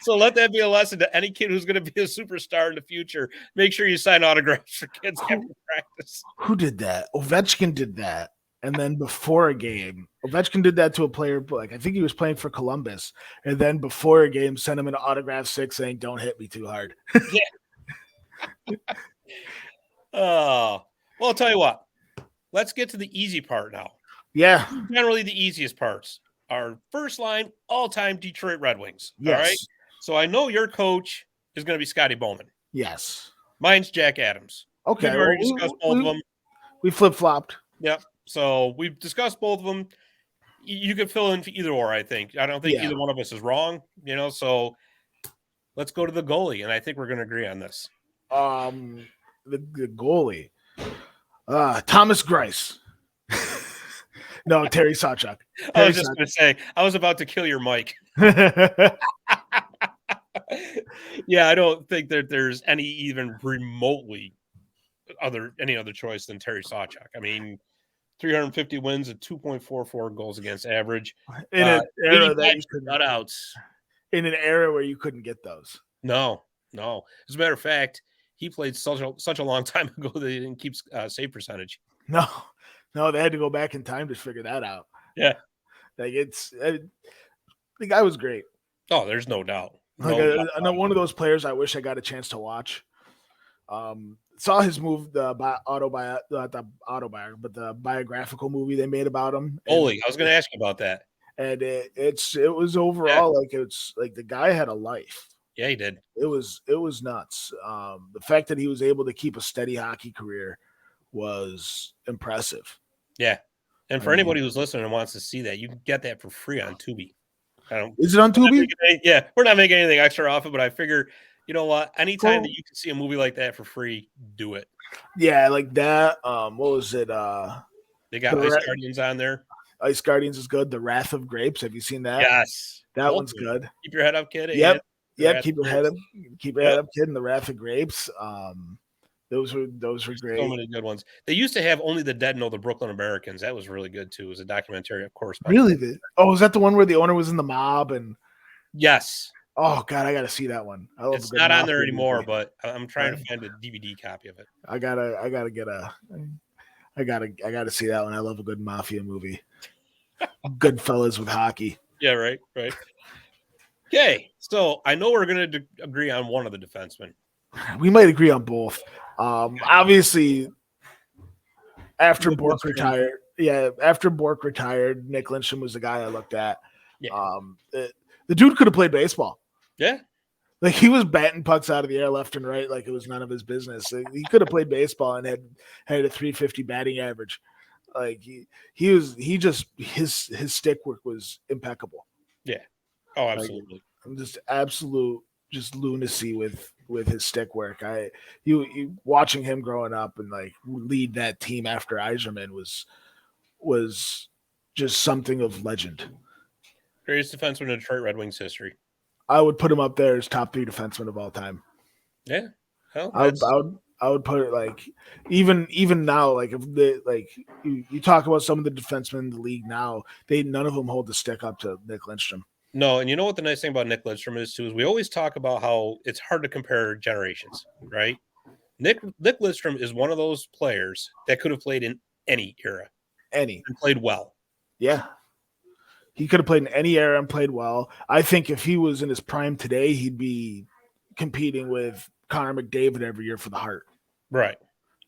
Speaker 3: So let that be a lesson to any kid who's going to be a superstar in the future. Make sure you sign autographs for kids after practice.
Speaker 4: Who did that? Ovechkin did that. And then before a game, Ovechkin did that to a player, like I think he was playing for Columbus. And then before a game, sent him an autograph stick saying, "Don't hit me too hard."
Speaker 3: Yeah. Well, I'll tell you what. Let's get to the easy part now.
Speaker 4: Yeah.
Speaker 3: Generally the easiest parts. Our first line, all-time Detroit Red Wings.
Speaker 4: Yes.
Speaker 3: All right. So I know your coach is going to be Scotty Bowman.
Speaker 4: Yes.
Speaker 3: Mine's Jack Adams.
Speaker 4: Okay.
Speaker 3: We've already discussed both of them.
Speaker 4: We flip-flopped.
Speaker 3: Yep. So we've discussed both of them. You could fill in for either or, I think. I don't think either one of us is wrong, so let's go to the goalie, and I think we're going to agree on this.
Speaker 4: The goalie. Thomas Greiss. No, Terry Sawchuk.
Speaker 3: I was just going to say, I was about to kill your mic. Yeah, I don't think that there's any even remotely any other choice than Terry Sawchuk. I mean, 350 wins at 2.44 goals against average.
Speaker 4: In an era that you
Speaker 3: shutouts.
Speaker 4: In an era where you couldn't get those.
Speaker 3: No. As a matter of fact, he played such a long time ago that he didn't keep save percentage.
Speaker 4: No, they had to go back in time to figure that out.
Speaker 3: Yeah,
Speaker 4: like the guy was great.
Speaker 3: Oh, there's no doubt.
Speaker 4: I know one of those players I wish I got a chance to watch. Saw his move, the biographical movie they made about him.
Speaker 3: Holy, I was going to ask you about that.
Speaker 4: And it was overall it's like the guy had a life.
Speaker 3: Yeah, he did.
Speaker 4: It was nuts. The fact that he was able to keep a steady hockey career was impressive.
Speaker 3: Yeah, and for anybody who's listening and wants to see that, you can get that for free on Tubi.
Speaker 4: Is it on Tubi?
Speaker 3: Yeah, we're not making anything extra off it, but I figure, you know what? Anytime that you can see a movie like that for free, do it.
Speaker 4: Yeah, like that. What was it?
Speaker 3: They got Ice Guardians on there.
Speaker 4: Ice Guardians is good. The Wrath of Grapes. Have you seen that?
Speaker 3: Yes,
Speaker 4: that one's good.
Speaker 3: Keep your head up, kid.
Speaker 4: Yep. Keep your head up, kid. And the Wrath of Grapes. Those were great.
Speaker 3: So many good ones. They used to have Only the Dead Know the Brooklyn Americans. That was really good too. It was a documentary, of course.
Speaker 4: Really? Was that the one where the owner was in the mob? And
Speaker 3: yes.
Speaker 4: Oh God, I got to see that one.
Speaker 3: It's not on there anymore, but I'm trying to find a DVD copy of it.
Speaker 4: I gotta see that one. I love a good mafia movie. Goodfellas with hockey.
Speaker 3: Yeah, right. Okay, so I know we're going to agree on one of the defensemen.
Speaker 4: We might agree on both. Obviously, after Bork retired, Nick Lindstrom was the guy I looked at. Yeah. The dude could have played baseball.
Speaker 3: Yeah.
Speaker 4: Like he was batting pucks out of the air left and right like it was none of his business. He could have played baseball and had a 350 batting average. Like his stick work was impeccable.
Speaker 3: Yeah. Oh, absolutely.
Speaker 4: Like, just absolute lunacy with his stick work. You watching him growing up and like lead that team after Eiserman was just something of legend.
Speaker 3: Greatest defenseman in Detroit Red Wings history.
Speaker 4: I would put him up there as top 3 defenseman of all time.
Speaker 3: Yeah. Well,
Speaker 4: I would put it like even now, like if you talk about some of the defensemen in the league now, none of them hold the stick up to Nick Lindstrom.
Speaker 3: No, and you know what the nice thing about Nick Lindstrom is too is we always talk about how it's hard to compare generations, right? Nick Lindstrom is one of those players that could have played in any era, and played well.
Speaker 4: Yeah, he could have played in any era and played well. I think if he was in his prime today, he'd be competing with Connor McDavid every year for the Hart.
Speaker 3: Right.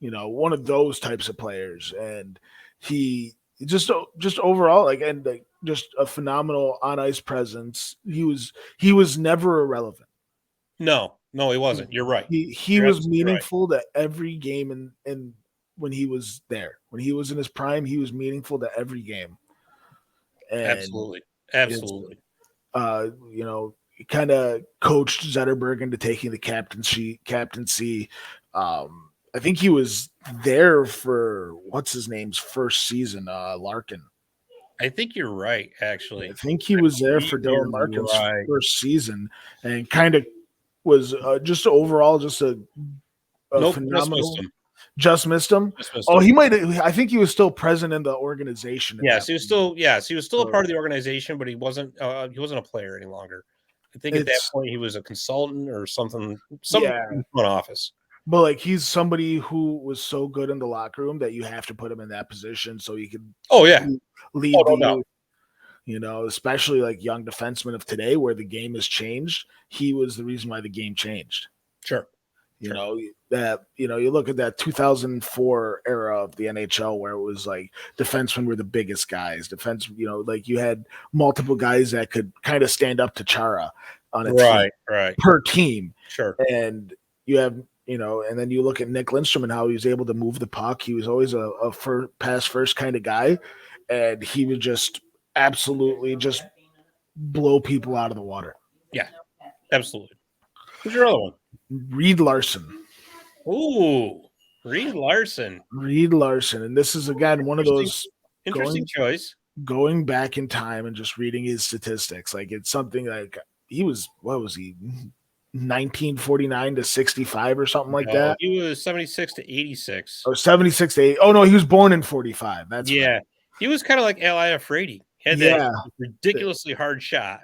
Speaker 4: One of those types of players, and he just overall just a phenomenal on ice presence. He was never irrelevant.
Speaker 3: No, he wasn't. You're right.
Speaker 4: He was meaningful to every game, and when he was there, when he was in his prime, he was meaningful to every game. And
Speaker 3: absolutely.
Speaker 4: He kind of coached Zetterberg into taking the captaincy. I think he was there for what's his name's first season, Larkin.
Speaker 3: I think you're right, actually.
Speaker 4: I think he was there for Dylan Larkin's first season and kind of was just overall just a phenomenal. Just missed him. Oh, he might. I think he was still present in the organization.
Speaker 3: Yes, he was still. Yes, he was still a part of the organization, but he wasn't. He wasn't a player any longer. I think at that point he was a consultant or something. In front office.
Speaker 4: But like he's somebody who was so good in the locker room that you have to put him in that position so he could lead the especially like young defensemen of today where the game has changed. He was the reason why the game changed.
Speaker 3: Sure.
Speaker 4: You look at that 2004 era of the NHL where it was like defensemen were the biggest guys. Like you had multiple guys that could kind of stand up to Chara on a team per team.
Speaker 3: Sure.
Speaker 4: And you have, and then you look at Nick Lindstrom and how he was able to move the puck. He was always a pass first kind of guy, and he would just absolutely just blow people out of the water.
Speaker 3: Yeah, absolutely. Who's your other one?
Speaker 4: Reed Larson.
Speaker 3: Ooh, Reed Larson.
Speaker 4: And this is, again, one of those
Speaker 3: interesting choice.
Speaker 4: Going back in time and just reading his statistics. Like, it's something like he was, what was he, 1949 to 65 or something like that?
Speaker 3: He was 76 to 86.
Speaker 4: Or 76 to 80. Oh, no, he was born in 45. That's right.
Speaker 3: He was kind of like Eli Frady. Had that ridiculously hard shot.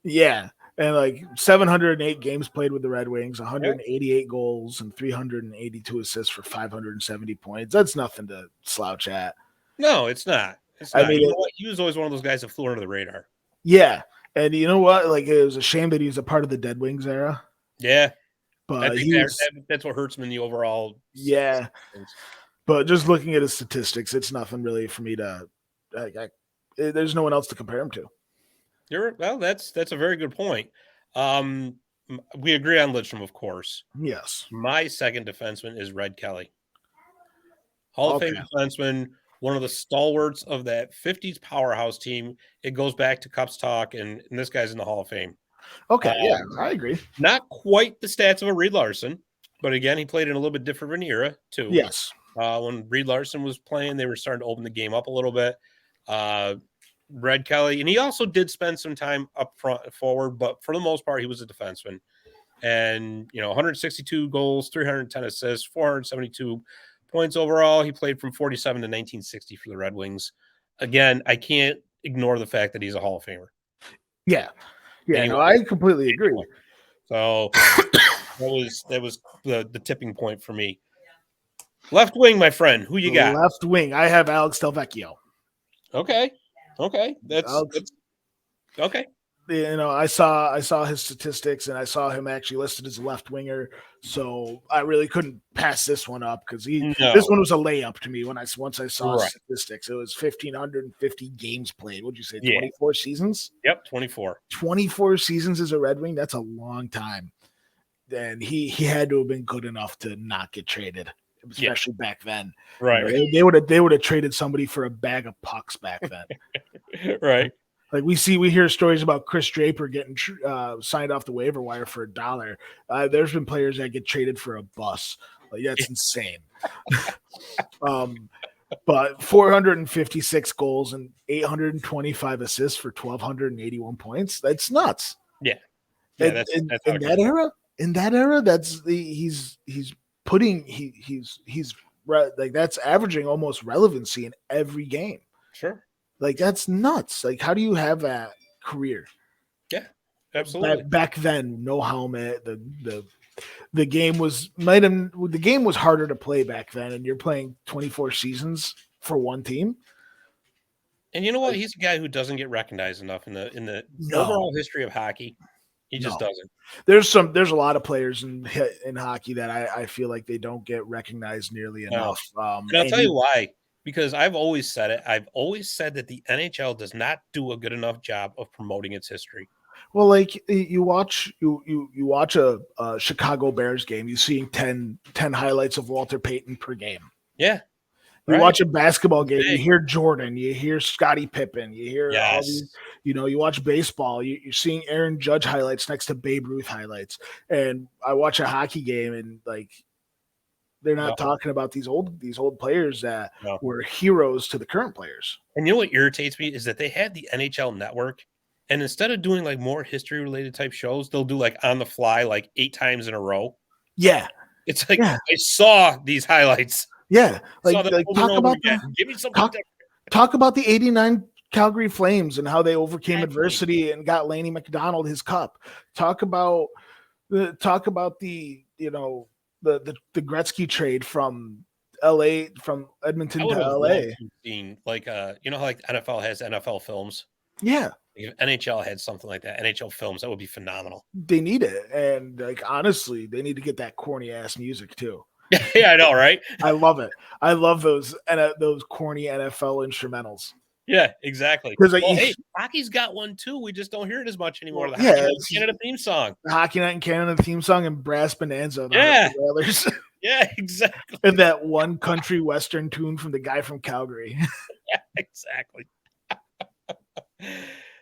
Speaker 4: Yeah. And like 708 games played with the Red Wings, 188 goals, and 382 assists for 570 points. That's nothing to slouch at.
Speaker 3: No, it's not. I mean, he was always one of those guys that flew under the radar.
Speaker 4: Yeah. And you know what? Like, it was a shame that he was a part of the Dead Wings era.
Speaker 3: Yeah.
Speaker 4: But
Speaker 3: I think that's what hurts him in the overall.
Speaker 4: Yeah. But just looking at his statistics, it's nothing really for me to there's no one else to compare him to.
Speaker 3: That's a very good point. We agree on Lidstrom, of course.
Speaker 4: Yes.
Speaker 3: My second defenseman is Red Kelly. Hall of Fame defenseman, one of the stalwarts of that 50s powerhouse team. It goes back to Cups talk, and this guy's in the Hall of Fame.
Speaker 4: Okay, I agree.
Speaker 3: Not quite the stats of a Reed Larson, but again, he played in a little bit different of an era, too.
Speaker 4: Yes.
Speaker 3: When Reed Larson was playing, they were starting to open the game up a little bit. Red Kelly, and he also did spend some time up front forward, but for the most part, he was a defenseman. And 162 goals, 310 assists, 472 points overall. He played from 47 to 1960 for the Red Wings. Again, I can't ignore the fact that he's a Hall of Famer.
Speaker 4: Yeah, anyway, I completely agree.
Speaker 3: So that was the tipping point for me. Left wing, my friend. Who you got?
Speaker 4: Left wing. I have Alex Del Vecchio.
Speaker 3: Okay. That's okay.
Speaker 4: I saw his statistics, and I saw him actually listed as a left winger. So I really couldn't pass this one up because this one was a layup to me once I saw statistics. It was 1,550 games played. What'd you say? 24 seasons?
Speaker 3: Yep, 24.
Speaker 4: 24 seasons as a Red Wing. That's a long time. And he had to have been good enough to not get traded, especially back then.
Speaker 3: Right.
Speaker 4: They would have traded somebody for a bag of pucks back then.
Speaker 3: Right.
Speaker 4: Like we hear stories about Chris Draper getting signed off the waiver wire for $1. There's been players that get traded for a bus. Like that's insane. But 456 goals and 825 assists for 1,281 points. That's nuts.
Speaker 3: Yeah.
Speaker 4: That's in that era, he's that's averaging almost relevancy in every game.
Speaker 3: Sure.
Speaker 4: Like that's nuts. Like how do you have that career?
Speaker 3: Yeah, absolutely.
Speaker 4: Back then, no helmet. The game was harder to play back then, and you're playing 24 seasons for one team.
Speaker 3: And you know what? He's a guy who doesn't get recognized enough in the overall history of hockey. He just doesn't. There's
Speaker 4: a lot of players in hockey that I feel like they don't get recognized nearly enough.
Speaker 3: And I'll tell you why. Because I've always said it. I've always said that the NHL does not do a good enough job of promoting its history.
Speaker 4: Well, like you watch a Chicago Bears game, you see 10 highlights of Walter Payton per game.
Speaker 3: Yeah.
Speaker 4: You watch a basketball game, you hear Jordan, you hear Scottie Pippen, you hear all these, you watch baseball, you're seeing Aaron Judge highlights next to Babe Ruth highlights. And I watch a hockey game and like they're not talking about these old players that were heroes to the current players.
Speaker 3: And you know what irritates me is that they had the NHL Network, and instead of doing like more history related type shows, they'll do like on the fly like 8 times in a row.
Speaker 4: Yeah,
Speaker 3: it's like I saw these highlights.
Speaker 4: Yeah, like talk about
Speaker 3: give me something.
Speaker 4: Talk about the '89 Calgary Flames and how they overcame adversity and got Laney McDonald his cup. Talk about the the Gretzky trade from LA, from Edmonton to LA.
Speaker 3: Seen, like how like NFL has NFL films.
Speaker 4: Yeah.
Speaker 3: If NHL had something like that, NHL films, that would be phenomenal.
Speaker 4: They need it. And like honestly, they need to get that corny ass music too.
Speaker 3: Yeah, I know, right?
Speaker 4: I love it. I love those corny NFL instrumentals.
Speaker 3: Yeah, exactly.
Speaker 4: Because
Speaker 3: hey, hockey's got one too. We just don't hear it as much anymore. The
Speaker 4: Hockey
Speaker 3: Night in Canada theme song.
Speaker 4: The Hockey Night in Canada theme song and Brass Bonanza.
Speaker 3: Yeah.
Speaker 4: Yeah,
Speaker 3: exactly.
Speaker 4: And that one country western tune from the guy from Calgary.
Speaker 3: Yeah, exactly.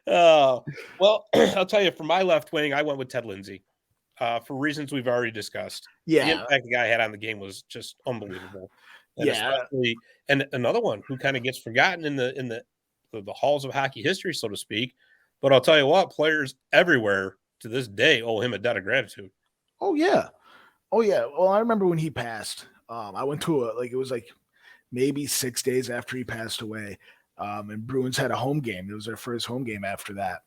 Speaker 3: Oh, well, I'll tell you, for my left wing, I went with Ted Lindsey for reasons we've already discussed.
Speaker 4: Yeah.
Speaker 3: The impact the guy had on the game was just unbelievable. And
Speaker 4: yeah.
Speaker 3: And another one who kind of gets forgotten in the halls of hockey history, so to speak. But I'll tell you what, players everywhere to this day owe him a debt of gratitude.
Speaker 4: Oh, yeah. Oh, yeah. Well, I remember when he passed. I went to it was like maybe 6 days after he passed away. And Bruins had a home game. It was their first home game after that.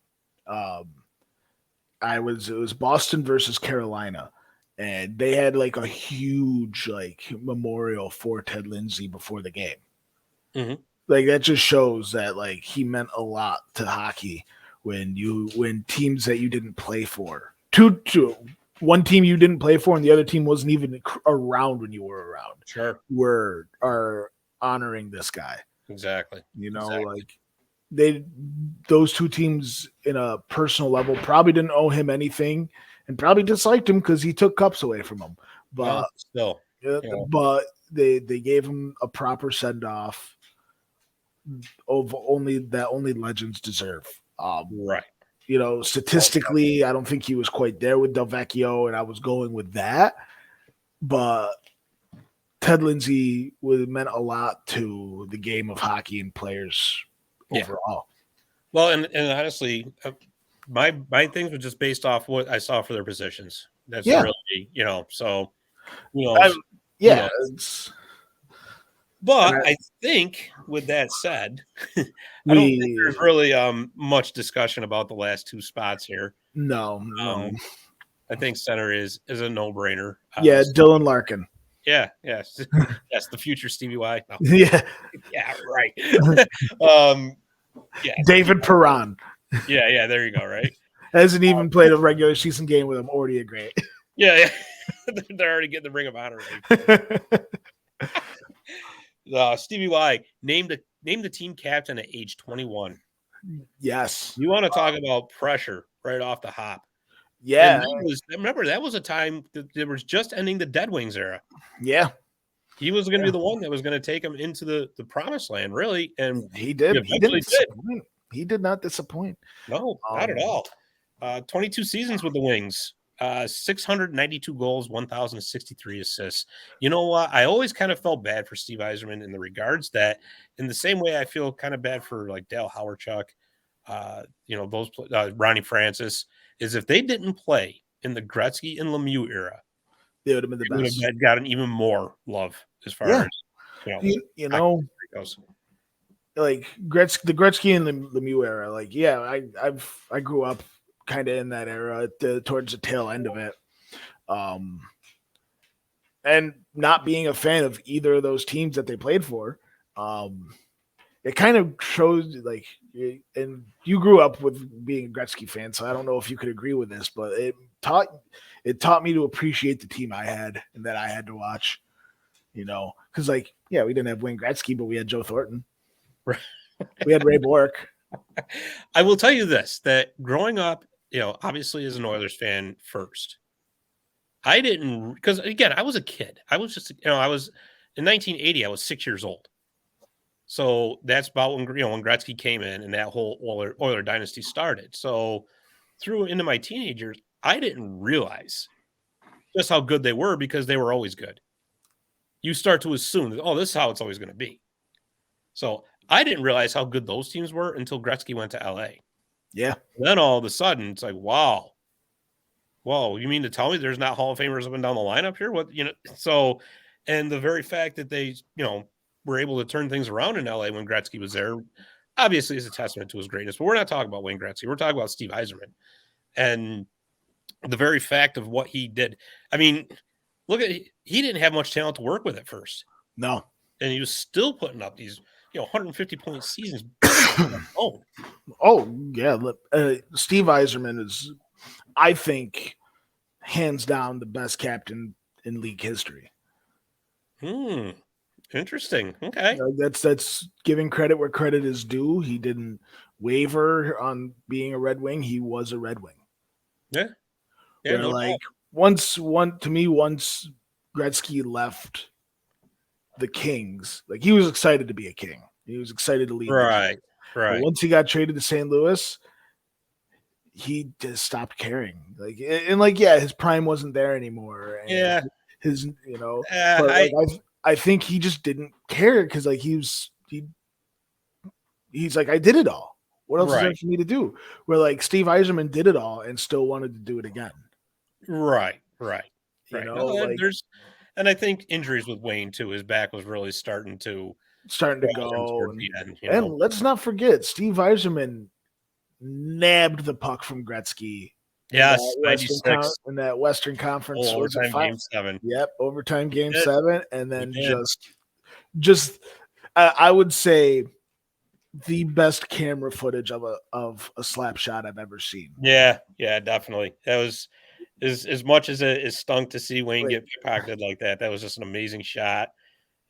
Speaker 4: It was Boston versus Carolina. And they had like a huge memorial for Ted Lindsey before the game.
Speaker 3: Mm-hmm.
Speaker 4: Like that just shows that like he meant a lot to hockey when teams that you didn't play for, one team you didn't play for and the other team wasn't even around when you were around.
Speaker 3: Sure,
Speaker 4: are honoring this guy.
Speaker 3: Exactly.
Speaker 4: Those two teams in a personal level probably didn't owe him anything and probably disliked him because he took cups away from him. But but they gave him a proper send off of only legends deserve.
Speaker 3: Right.
Speaker 4: Statistically, I don't think he was quite there with Del Vecchio, and I was going with that. But Ted Lindsey meant a lot to the game of hockey and players overall.
Speaker 3: Well, and honestly, my things were just based off what I saw for their positions. That's really, so, But I think with that said, I don't think there's really much discussion about the last two spots here.
Speaker 4: No.
Speaker 3: I think center is a no-brainer.
Speaker 4: Dylan Larkin.
Speaker 3: Yeah, yes, the future Stevie Y. No.
Speaker 4: Yeah,
Speaker 3: right.
Speaker 4: David Perron.
Speaker 3: Yeah, there you go. Right,
Speaker 4: hasn't even played a regular season game with him. Already great.
Speaker 3: Yeah, they're already getting the Ring of Honor. Stevie Y named the team captain at age 21.
Speaker 4: Yes,
Speaker 3: you want to talk about pressure right off the hop.
Speaker 4: Yeah,
Speaker 3: remember that was a time that there was just ending the Dead Wings era.
Speaker 4: Yeah,
Speaker 3: he was going to be the one that was going to take him into the promised land, really, and
Speaker 4: he did. He did not disappoint.
Speaker 3: No, not at all. 22 seasons with the Wings, 692 goals, 1,063 assists. You know what? I always kind of felt bad for Steve Eiserman in the regards that, in the same way I feel kind of bad for like Dale Howardchuk, those Ronnie Francis. Is if they didn't play in the Gretzky and Lemieux era,
Speaker 4: they would have been the best.
Speaker 3: Would have gotten even more love as far as goes.
Speaker 4: Like the Gretzky and Lemieux era. Like, I grew up kind of in that era towards the tail end of it, and not being a fan of either of those teams that they played for. It kind of shows and you grew up with being a Gretzky fan, so I don't know if you could agree with this, but it taught me to appreciate the team I had and that I had to watch, because we didn't have Wayne Gretzky, but we had Joe Thornton.
Speaker 3: Right.
Speaker 4: We had Ray Bork.
Speaker 3: I will tell you this, that growing up, obviously as an Oilers fan first, I didn't, because again, I was a kid. I was just, I was in 1980, I was 6 years old. So that's about when Gretzky came in and that whole Oiler dynasty started. So through into my teenage years, I didn't realize just how good they were because they were always good. You start to assume that, this is how it's always going to be. So I didn't realize how good those teams were until Gretzky went to LA.
Speaker 4: Yeah.
Speaker 3: And then all of a sudden it's like, wow, you mean to tell me there's not Hall of Famers up and down the lineup here? So, and the very fact that they, were able to turn things around in LA when Gretzky was there, obviously is a testament to his greatness. But we're not talking about Wayne Gretzky. We're talking about Steve Eiserman. And the very fact of what he did. I mean, look at he didn't have much talent to work with at first.
Speaker 4: No.
Speaker 3: And he was still putting up these 150-point seasons.
Speaker 4: Oh yeah. Steve Eiserman is, I think, hands down the best captain in league history.
Speaker 3: Interesting. Okay.
Speaker 4: That's giving credit where credit is due. He didn't waver on being a Red Wing. He was a Red Wing.
Speaker 3: Yeah.
Speaker 4: Yeah. Like once Gretzky left the Kings, like he was excited to be a King. He was excited to lead.
Speaker 3: Right.
Speaker 4: But once he got traded to St. Louis, he just stopped caring. His prime wasn't there anymore. And his I think he just didn't care because he's like, I did it all. What else is there for me to do? Where like Steve Eiserman did it all and still wanted to do it again.
Speaker 3: Right.
Speaker 4: And
Speaker 3: I think injuries with Wayne too. His back was really starting to
Speaker 4: go. And let's not forget, Steve Eiserman nabbed the puck from Gretzky.
Speaker 3: Yes,
Speaker 4: in that Western Conference
Speaker 3: overtime game 7.
Speaker 4: Yep, overtime game 7, and then just I would say the best camera footage of a slap shot I've ever seen.
Speaker 3: Yeah, definitely. That was as much as it stunk to see Wayne get pocketed like that. That was just an amazing shot,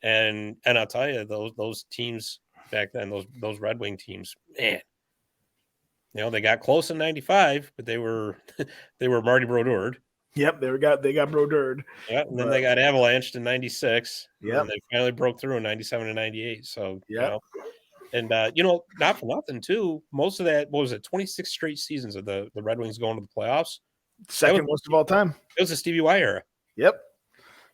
Speaker 3: and I'll tell you, those teams back then, those Red Wing teams, man. They got close in 95, but they were Marty Brodeur.
Speaker 4: Yep, they got Brodeur.
Speaker 3: Yeah, and then they got avalanched in 96.
Speaker 4: Yeah,
Speaker 3: and they finally broke through in 97 and 98. So and not for nothing too. Most of that, what was it, 26 straight seasons of the Red Wings going to the playoffs.
Speaker 4: Second most of all time.
Speaker 3: It was the Stevie Y era.
Speaker 4: Yep,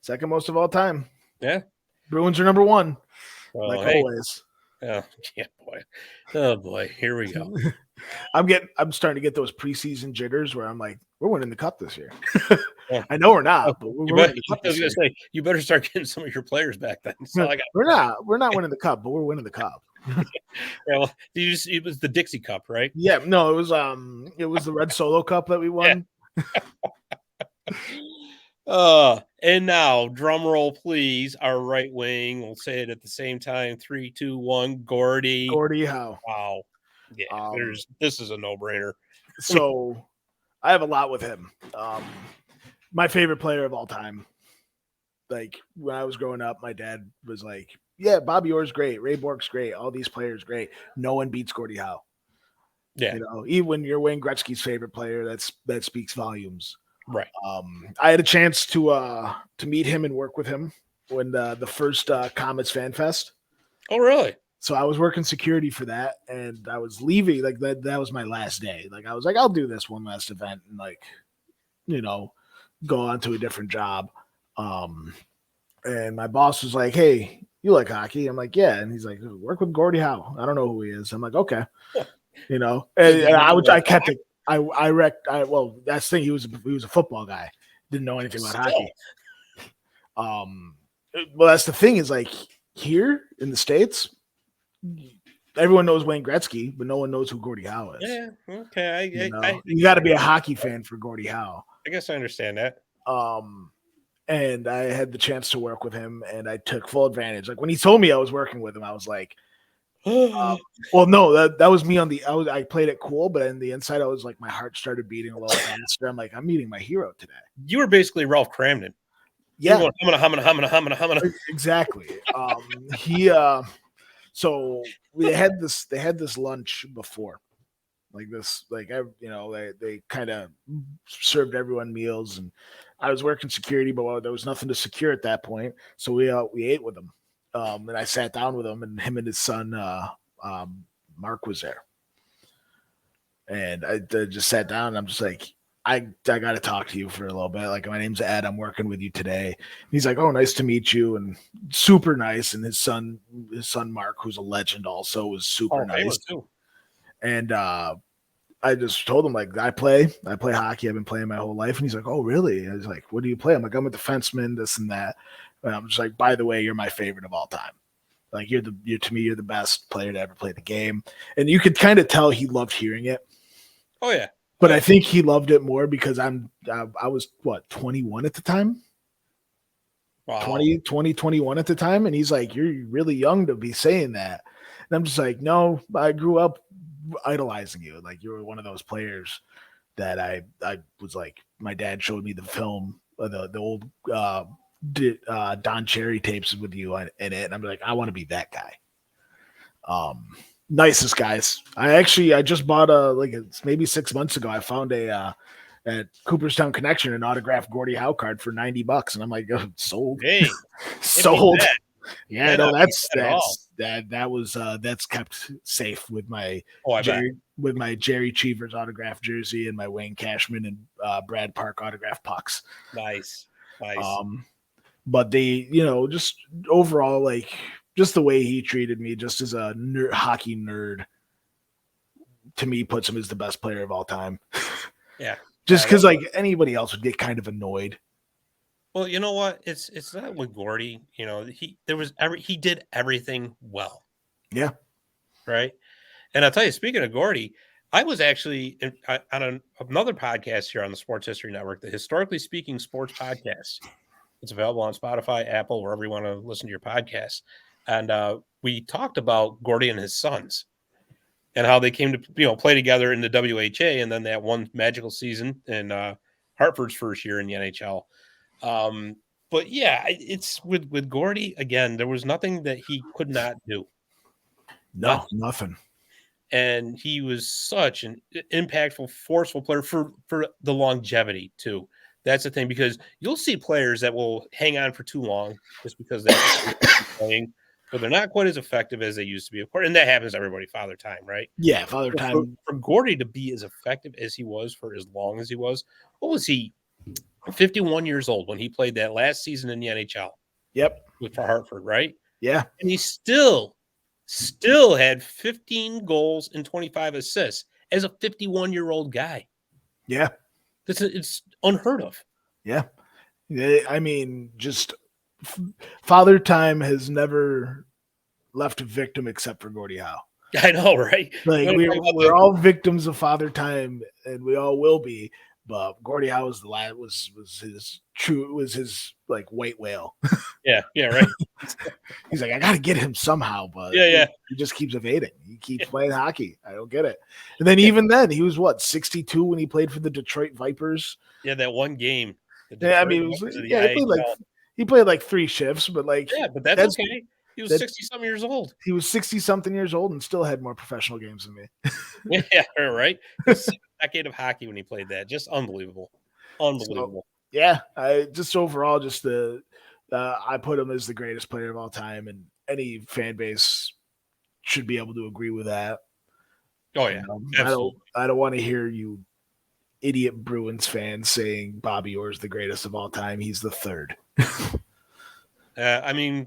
Speaker 4: second most of all time.
Speaker 3: Yeah,
Speaker 4: Bruins are number 1,
Speaker 3: always.
Speaker 4: Oh
Speaker 3: boy, here we go.
Speaker 4: I'm starting to get those preseason jitters where I'm like, we're winning the cup this year. I know we're not, but we're winning the cup this year.
Speaker 3: Say, you better start getting some of your players back then.
Speaker 4: We're not winning the cup, but we're winning the cup.
Speaker 3: It was the Dixie Cup, right?
Speaker 4: Yeah, no, it was the Red Solo Cup that we won.
Speaker 3: And now, drum roll, please. Our right wing. We'll say it at the same time. 3, 2, 1. Gordie
Speaker 4: Howe.
Speaker 3: Wow. Yeah. This is a no-brainer.
Speaker 4: So, I have a lot with him. My favorite player of all time. Like when I was growing up, my dad was like, "Yeah, Bobby Orr's great. Ray Bourque's great. All these players great. No one beats Gordie Howe."
Speaker 3: Yeah.
Speaker 4: Even when you're Wayne Gretzky's favorite player, that speaks volumes.
Speaker 3: Right.
Speaker 4: I had a chance to meet him and work with him when the first Comets Fan Fest.
Speaker 3: Oh, really?
Speaker 4: So I was working security for that, and I was leaving. Like that was my last day. Like I was like, I'll do this one last event and go on to a different job. And my boss was like, "Hey, you like hockey?" I'm like, "Yeah." And he's like, "Work with Gordie Howe." I don't know who he is. I'm like, "Okay." And I kept it. Well, that's the thing. He was a football guy. Didn't know anything about hockey. Well, that's the thing is like here in the States, everyone knows Wayne Gretzky, but no one knows who Gordie Howe is.
Speaker 3: Yeah. Okay.
Speaker 4: You got to be a hockey fan for Gordie Howe.
Speaker 3: I guess I understand that.
Speaker 4: And I had the chance to work with him, and I took full advantage. Like when he told me I was working with him, I was like, well, no, that was me I played it cool, but on the inside, I was like, my heart started beating a little faster. I'm like, I'm meeting my hero today. You
Speaker 3: were basically Ralph Cramden.
Speaker 4: Yeah.
Speaker 3: Humming.
Speaker 4: Exactly. So they had this lunch before. They kind of served everyone meals, and I was working security, but there was nothing to secure at that point. So we ate with them. And I sat down with him, and him and his son, Mark, was there. And I just sat down, and I'm just like, I got to talk to you for a little bit. Like, my name's Ed. I'm working with you today. And he's like, "Oh, nice to meet you." And super nice. And his son, Mark, who's a legend also, was super nice. Too. And I just told him, like, I play hockey. I've been playing my whole life. And he's like, "Oh, really?" And I was like, "What do you play?" I'm like, "I'm a defenseman, this and that." And I'm just like, "By the way, you're my favorite of all time. Like, you're the best player to ever play the game." And you could kind of tell he loved hearing it.
Speaker 3: Oh yeah.
Speaker 4: But I think he loved it more because I was 21 at the time.
Speaker 3: Wow.
Speaker 4: 21 at the time. And he's like, you're really young to be saying that. And I'm just like, no, I grew up idolizing you. Like, you were one of those players that I was like, my dad showed me the film, the old Don Cherry tapes with you in it. And I'm like, I want to be that guy. Nicest guys. I just bought maybe 6 months ago, I found at Cooperstown Connection an autographed Gordie Howe card for $90. And I'm like, oh, sold.
Speaker 3: Hey,
Speaker 4: sold. Yeah, no, that's kept safe with my Jerry Cheevers autographed jersey and my Wayne Cashman and Brad Park autographed pucks.
Speaker 3: Nice.
Speaker 4: But they, just overall, like, just the way he treated me, just as a hockey nerd, to me, puts him as the best player of all time.
Speaker 3: Yeah.
Speaker 4: Just because, like, anybody else would get kind of annoyed.
Speaker 3: Well, you know what? It's not with Gordie. He did everything well.
Speaker 4: Yeah.
Speaker 3: Right. And I'll tell you, speaking of Gordie, I was actually on another podcast here on the Sports History Network, the Historically Speaking Sports Podcast. It's available on Spotify, Apple, wherever you want to listen to your podcasts. And we talked about Gordie and his sons and how they came to play together in the WHA, and then that one magical season in Hartford's first year in the NHL. But yeah, it's with Gordie again. There was nothing that he could not do.
Speaker 4: No, nothing.
Speaker 3: And he was such an impactful, forceful player for the longevity too. That's the thing, because you'll see players that will hang on for too long just because they're playing, but they're not quite as effective as they used to be. Of course, and that happens to everybody. Father time, right?
Speaker 4: Yeah, father time.
Speaker 3: For Gordie to be as effective as he was for as long as he was, what was he? 51 years old when he played that last season in the NHL.
Speaker 4: Yep.
Speaker 3: For Hartford, right?
Speaker 4: Yeah. And
Speaker 3: he still had 15 goals and 25 assists as a 51-year-old guy.
Speaker 4: Yeah.
Speaker 3: It's unheard of.
Speaker 4: Yeah. I mean, just father time has never left a victim except for Gordie Howe.
Speaker 3: I know, right?
Speaker 4: Like, we're all victims of father time, and we all will be. But Gordie Howe was his like white whale.
Speaker 3: Yeah, right.
Speaker 4: He's like, I got to get him somehow, but he just keeps evading. He keeps playing hockey. I don't get it. And then even then, he was 62 when he played for the Detroit Vipers.
Speaker 3: Yeah, that one game.
Speaker 4: Yeah, I mean, he played like 3 shifts, but like,
Speaker 3: but that's okay. He was 60-something years old.
Speaker 4: He was 60-something years old and still had more professional games than me.
Speaker 3: Yeah, right. Decade of hockey when he played that, just unbelievable.
Speaker 4: So, yeah, I just overall I put him as the greatest player of all time, and any fan base should be able to agree with that.
Speaker 3: Oh yeah,
Speaker 4: I don't want to hear you idiot Bruins fans saying Bobby Orr's the greatest of all time. He's the third.
Speaker 3: I mean,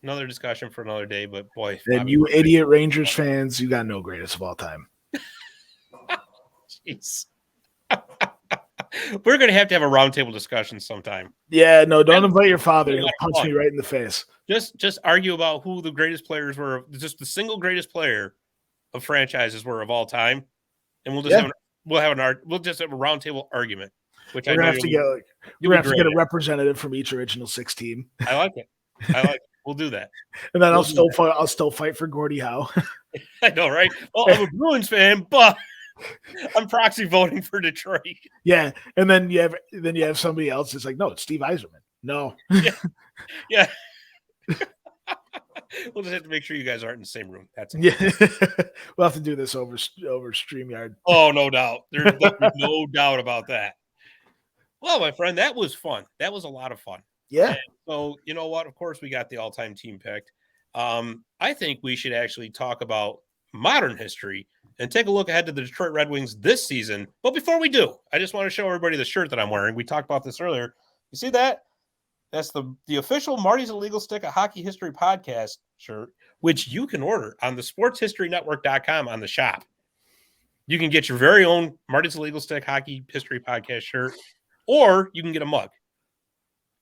Speaker 3: another discussion for another day, but boy,
Speaker 4: and you idiot Rangers fans, you got no greatest of all time.
Speaker 3: Jeez. We're going to have a roundtable discussion sometime.
Speaker 4: Yeah, no, don't invite your father. He'll punch me right in the face.
Speaker 3: Just argue about who the greatest players were, just the single greatest player of franchises were of all time, and we'll just have a roundtable argument. Which we're gonna have
Speaker 4: to get a representative from each original 6 team.
Speaker 3: I like it. We'll do that.
Speaker 4: And then I'll still fight for Gordie Howe.
Speaker 3: I know, right? Well, I'm a Bruins fan, but I'm proxy voting for Detroit.
Speaker 4: Yeah, and then you have somebody else that's like, no, it's Steve Eiserman. No.
Speaker 3: Yeah. We'll just have to make sure you guys aren't in the same room. That's it.
Speaker 4: Yeah. We'll have to do this over StreamYard.
Speaker 3: Oh, no doubt. There's no doubt about that. Well, my friend, that was fun. That was a lot of fun.
Speaker 4: Yeah.
Speaker 3: And so, you know what? Of course, we got the all-time team picked. I think we should actually talk about modern history and take a look ahead to the Detroit Red Wings this season. But before we do, I just want to show everybody the shirt that I'm wearing. We talked about this earlier. You see that? That's the official Marty's Illegal Stick, a Hockey History Podcast shirt, which you can order on the sportshistorynetwork.com on the shop. You can get your very own Marty's Illegal Stick Hockey History Podcast shirt, or you can get a mug.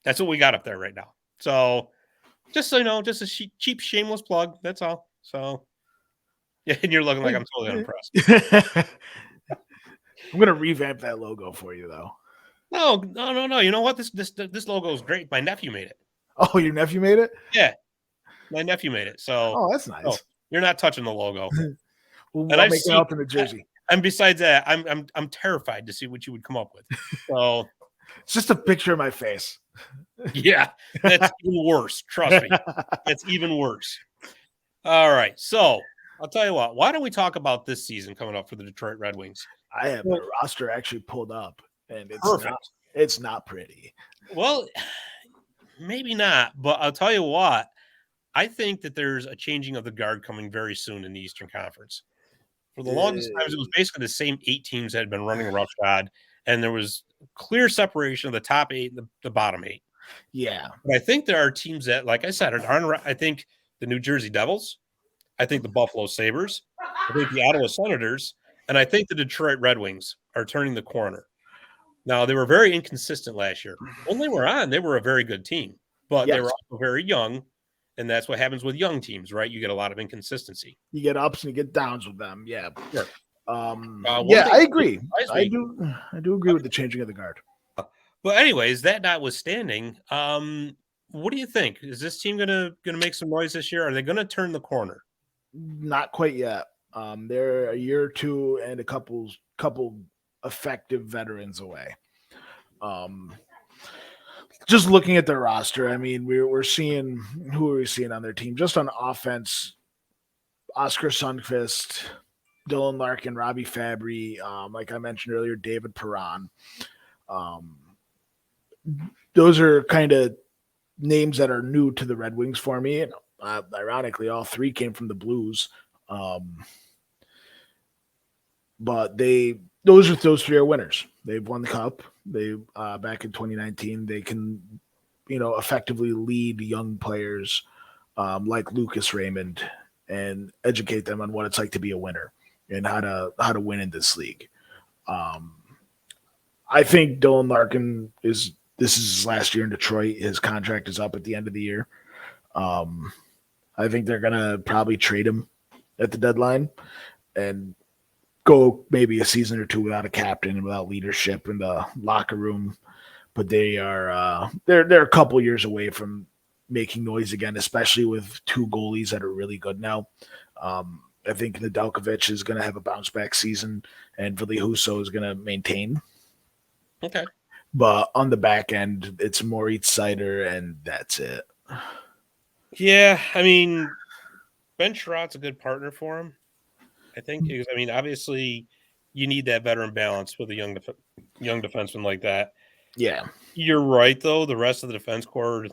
Speaker 3: That's what we got up there right now. So just so you know, just a cheap, shameless plug. That's all. So, yeah, and you're looking like I'm totally unimpressed.
Speaker 4: I'm going to revamp that logo for you, though.
Speaker 3: No. You know what? This logo is great. My nephew made it.
Speaker 4: Oh, your nephew made it?
Speaker 3: Yeah, my nephew made it. So,
Speaker 4: oh, that's nice.
Speaker 3: No, you're not touching the logo.
Speaker 4: We'll
Speaker 3: And I've
Speaker 4: make an
Speaker 3: seen
Speaker 4: alternate jersey.
Speaker 3: And besides that, I'm terrified to see what you would come up with. So
Speaker 4: it's just a picture of my face.
Speaker 3: Yeah, that's even worse. Trust me, it's even worse. All right, so I'll tell you what. Why don't we talk about this season coming up for the Detroit Red Wings?
Speaker 4: I have the roster actually pulled up, and it's
Speaker 3: Perfect.
Speaker 4: It's not pretty.
Speaker 3: Well, maybe not, but I'll tell you what. I think that there's a changing of the guard coming very soon in the Eastern Conference. For the longest times, it was basically the same 8 teams that had been running roughshod, and there was clear separation of the top 8 and the bottom 8.
Speaker 4: Yeah.
Speaker 3: But I think there are teams that, like I said, I think the New Jersey Devils, I think the Buffalo Sabres, I think the Ottawa Senators, and I think the Detroit Red Wings are turning the corner. Now, they were very inconsistent last year. When they were on, they were a very good team, but they were also very young, and that's what happens with young teams, right? You get a lot of inconsistency.
Speaker 4: You get ups and you get downs with them, yeah.
Speaker 3: Sure.
Speaker 4: I agree. I do agree with the changing of the guard.
Speaker 3: But anyways, that notwithstanding, what do you think? Is this team gonna make some noise this year? Are they gonna turn the corner?
Speaker 4: Not quite yet. They're a year or two and a couple effective veterans away. Just looking at their roster, I mean, we're seeing who are we seeing on their team? Just on offense, Oscar Sundqvist, Dylan Larkin, Robbie Fabry, like I mentioned earlier, David Perron. Those are kind of names that are new to the Red Wings for me. And, ironically, all 3 came from the Blues. But those 3 are winners. They've won the Cup. They back in 2019, they can, effectively lead young players like Lucas Raymond and educate them on what it's like to be a winner and how to win in this league. I think Dylan Larkin this is his last year in Detroit. His contract is up at the end of the year. I think they're gonna probably trade him at the deadline and go maybe a season or 2 without a captain and without leadership in the locker room. But they are they're a couple years away from making noise again, especially with 2 goalies that are really good now. I think Nedeljkovic is going to have a bounce back season, and Ville Husso is going to maintain.
Speaker 3: Okay.
Speaker 4: But on the back end, it's Moritz Seider, and that's it.
Speaker 3: Yeah, I mean, Ben Sherratt's a good partner for him, I think. Because, I mean, obviously, you need that veteran balance with a young defenseman like that.
Speaker 4: Yeah.
Speaker 3: You're right, though. The rest of the defense corps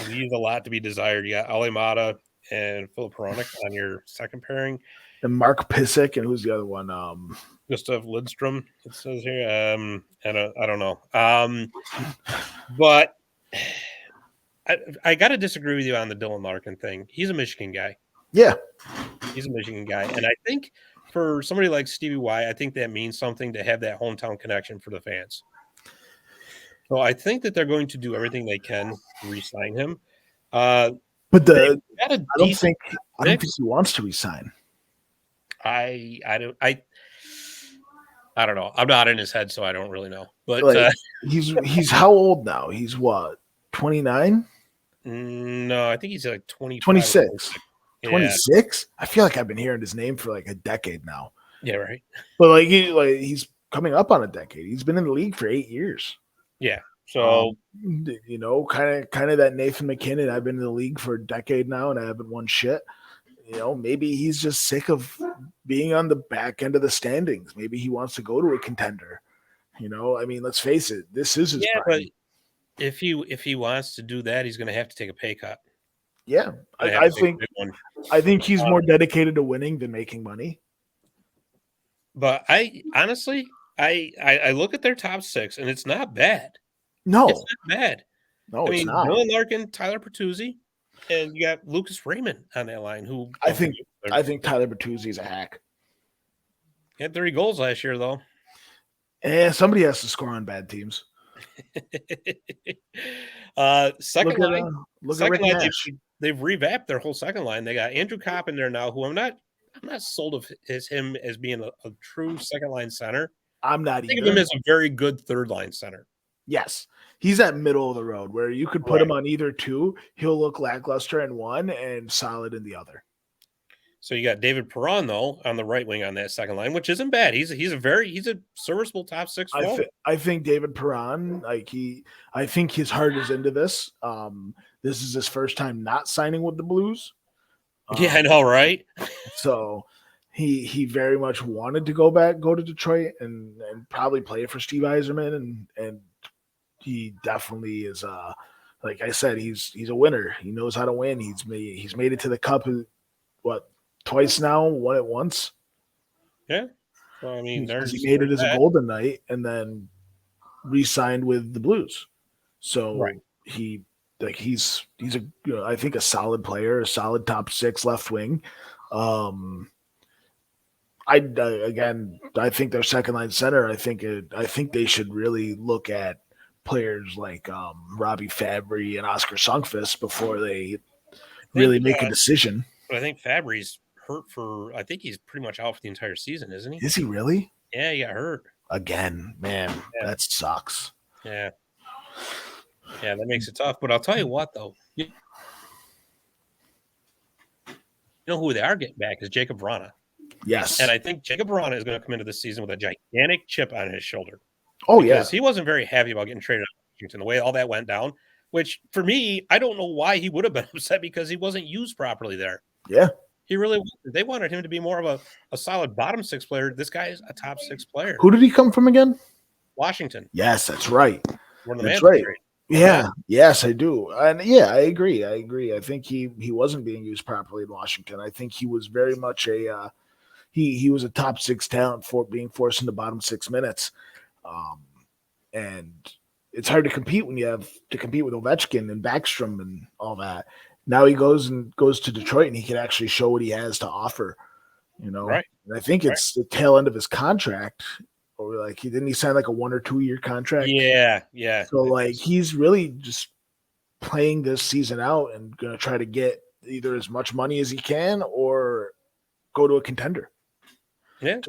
Speaker 3: leaves a lot to be desired. You got Ali Mata and Philip Hronek on your second pairing.
Speaker 4: And Mark Pysyk, and who's the other one?
Speaker 3: Gustav Lidstrom, it says here. And I don't know. But I got to disagree with you on the Dylan Larkin thing. He's a Michigan guy.
Speaker 4: Yeah.
Speaker 3: He's a Michigan guy. And I think for somebody like Stevie Y, I think that means something to have that hometown connection for the fans. So I think that they're going to do everything they can to re-sign him.
Speaker 4: But I don't think he wants to resign.
Speaker 3: I don't know. I'm not in his head, so I don't really know. But
Speaker 4: he's how old now? He's what, 29?
Speaker 3: No, I think he's like
Speaker 4: 26.
Speaker 3: Yeah.
Speaker 4: 26? I feel like I've been hearing his name for like a decade now.
Speaker 3: Yeah, right.
Speaker 4: But he's coming up on a decade. He's been in the league for 8 years.
Speaker 3: Yeah. So
Speaker 4: kind of that Nathan McKinnon. I've been in the league for a decade now, and I haven't won shit. Maybe he's just sick of being on the back end of the standings. Maybe he wants to go to a contender. I mean, let's face it. This is his prime.
Speaker 3: But if he wants to do that, he's going to have to take a pay cut.
Speaker 4: Yeah, I think he's more dedicated to winning than making money.
Speaker 3: But I honestly, I look at their top 6, and it's not bad.
Speaker 4: No,
Speaker 3: it's not bad.
Speaker 4: No, it's not.
Speaker 3: Dylan Larkin, Tyler Bertuzzi, and you got Lucas Raymond on that line. Who
Speaker 4: I think Tyler Bertuzzi is a hack.
Speaker 3: He had 30 goals last year, though.
Speaker 4: Somebody has to score on bad teams.
Speaker 3: Second line. They've revamped their whole second line. They got Andrew Kopp in there now, who I'm not sold of him as being a true second line center.
Speaker 4: I'm not
Speaker 3: I think of him as a very good third line center.
Speaker 4: Yes. He's that middle of the road where you could put him on either two. He'll look lackluster in one and solid in the other.
Speaker 3: So you got David Perron though on the right wing on that second line, which isn't bad. He's a serviceable top six forward.
Speaker 4: I think David Perron, I think his heart is into this. This is his first time not signing with the Blues.
Speaker 3: Yeah, I know, right?
Speaker 4: So he very much wanted to go to Detroit and probably play for Steve Eiserman, and he definitely is. Like I said, he's a winner. He knows how to win. He's made it to the Cup. What, twice now? Won it once.
Speaker 3: Yeah. Well, I mean,
Speaker 4: he made it as a Golden Knight and then re-signed with the Blues. So he's I think a solid player, a solid top six left wing. I think their second line center. I think they should really look at players like Robbie Fabry and Oscar Sundqvist before they really make a decision.
Speaker 3: But I think Fabry's hurt I think he's pretty much out for the entire season, isn't he?
Speaker 4: Is he really?
Speaker 3: Yeah, he got hurt.
Speaker 4: Again, man, that sucks.
Speaker 3: Yeah. Yeah, that makes it tough. But I'll tell you what, though. You know who they are getting back is Jacob Vrana.
Speaker 4: Yes.
Speaker 3: And I think Jacob Vrana is going to come into this season with a gigantic chip on his shoulder.
Speaker 4: Oh,
Speaker 3: because he wasn't very happy about getting traded out of Washington, the way all that went down, which for me, I don't know why he would have been upset because he wasn't used properly there.
Speaker 4: Yeah.
Speaker 3: He really wasn't. They wanted him to be more of a solid bottom six player. This guy is a top six player.
Speaker 4: Who did he come from again?
Speaker 3: Washington.
Speaker 4: Yes, that's right.
Speaker 3: That's right.
Speaker 4: Yeah. Yes, I do. And yeah, I agree. I think he wasn't being used properly in Washington. I think he was very much he was a top six talent for being forced into bottom 6 minutes. And it's hard to compete when you have to compete with Ovechkin and Backstrom and all that. Now he goes to Detroit and he can actually show what he has to offer, Right. And I think it's the tail end of his contract, or didn't he sign like a 1 or 2 year contract?
Speaker 3: Yeah.
Speaker 4: So he's really just playing this season out and going to try to get either as much money as he can or go to a contender.
Speaker 3: Yeah.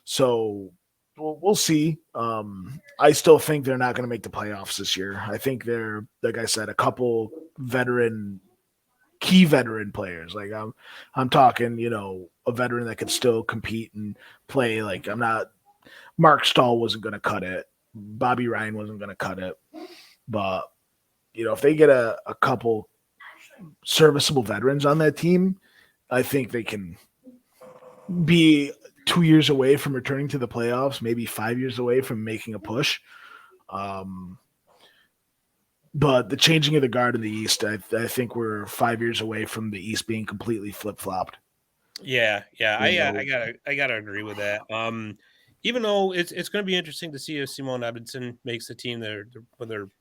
Speaker 4: So we'll see. I still think they're not going to make the playoffs this year. I think they're, like I said, a couple key veteran players. Like I'm talking, a veteran that could still compete and play. Mark Stahl wasn't going to cut it. Bobby Ryan wasn't going to cut it. But, if they get a couple serviceable veterans on that team, I think they can be 2 years away from returning to the playoffs, maybe 5 years away from making a push. But the changing of the guard in the East, I think we're 5 years away from the East being completely flip-flopped.
Speaker 3: Yeah. I gotta agree with that. Even though it's going to be interesting to see if Simon Edmondson makes the team, they're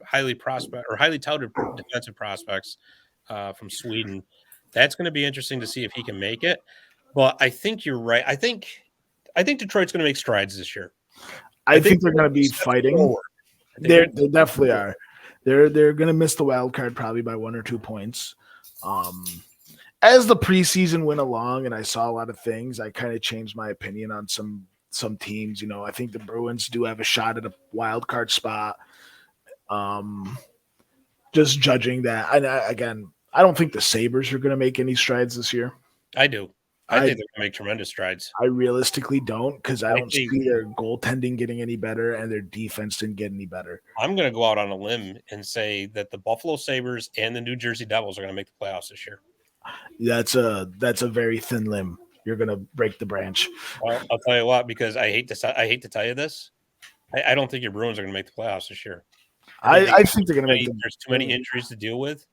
Speaker 3: highly touted defensive prospects from Sweden. That's going to be interesting to see if he can make it. But I think you're right. I think Detroit's going to make strides this year.
Speaker 4: I think they're going to be fighting. They definitely are. They're going to miss the wild card probably by 1 or 2 points. As the preseason went along and I saw a lot of things, I kind of changed my opinion on some teams. I think the Bruins do have a shot at a wild card spot. Just judging that. I don't think the Sabres are going to make any strides this year.
Speaker 3: I do. I think they're going to make tremendous strides.
Speaker 4: I realistically don't, because I don't see their goaltending getting any better and their defense didn't get any better.
Speaker 3: I'm going to go out on a limb and say that the Buffalo Sabres and the New Jersey Devils are going to make the playoffs this year.
Speaker 4: That's a very thin limb. You're going to break the branch.
Speaker 3: Well, I'll tell you what, because I hate to tell you this. I don't think your Bruins are going to make the playoffs this year.
Speaker 4: I think they're going to make them.
Speaker 3: There's too many injuries to deal with.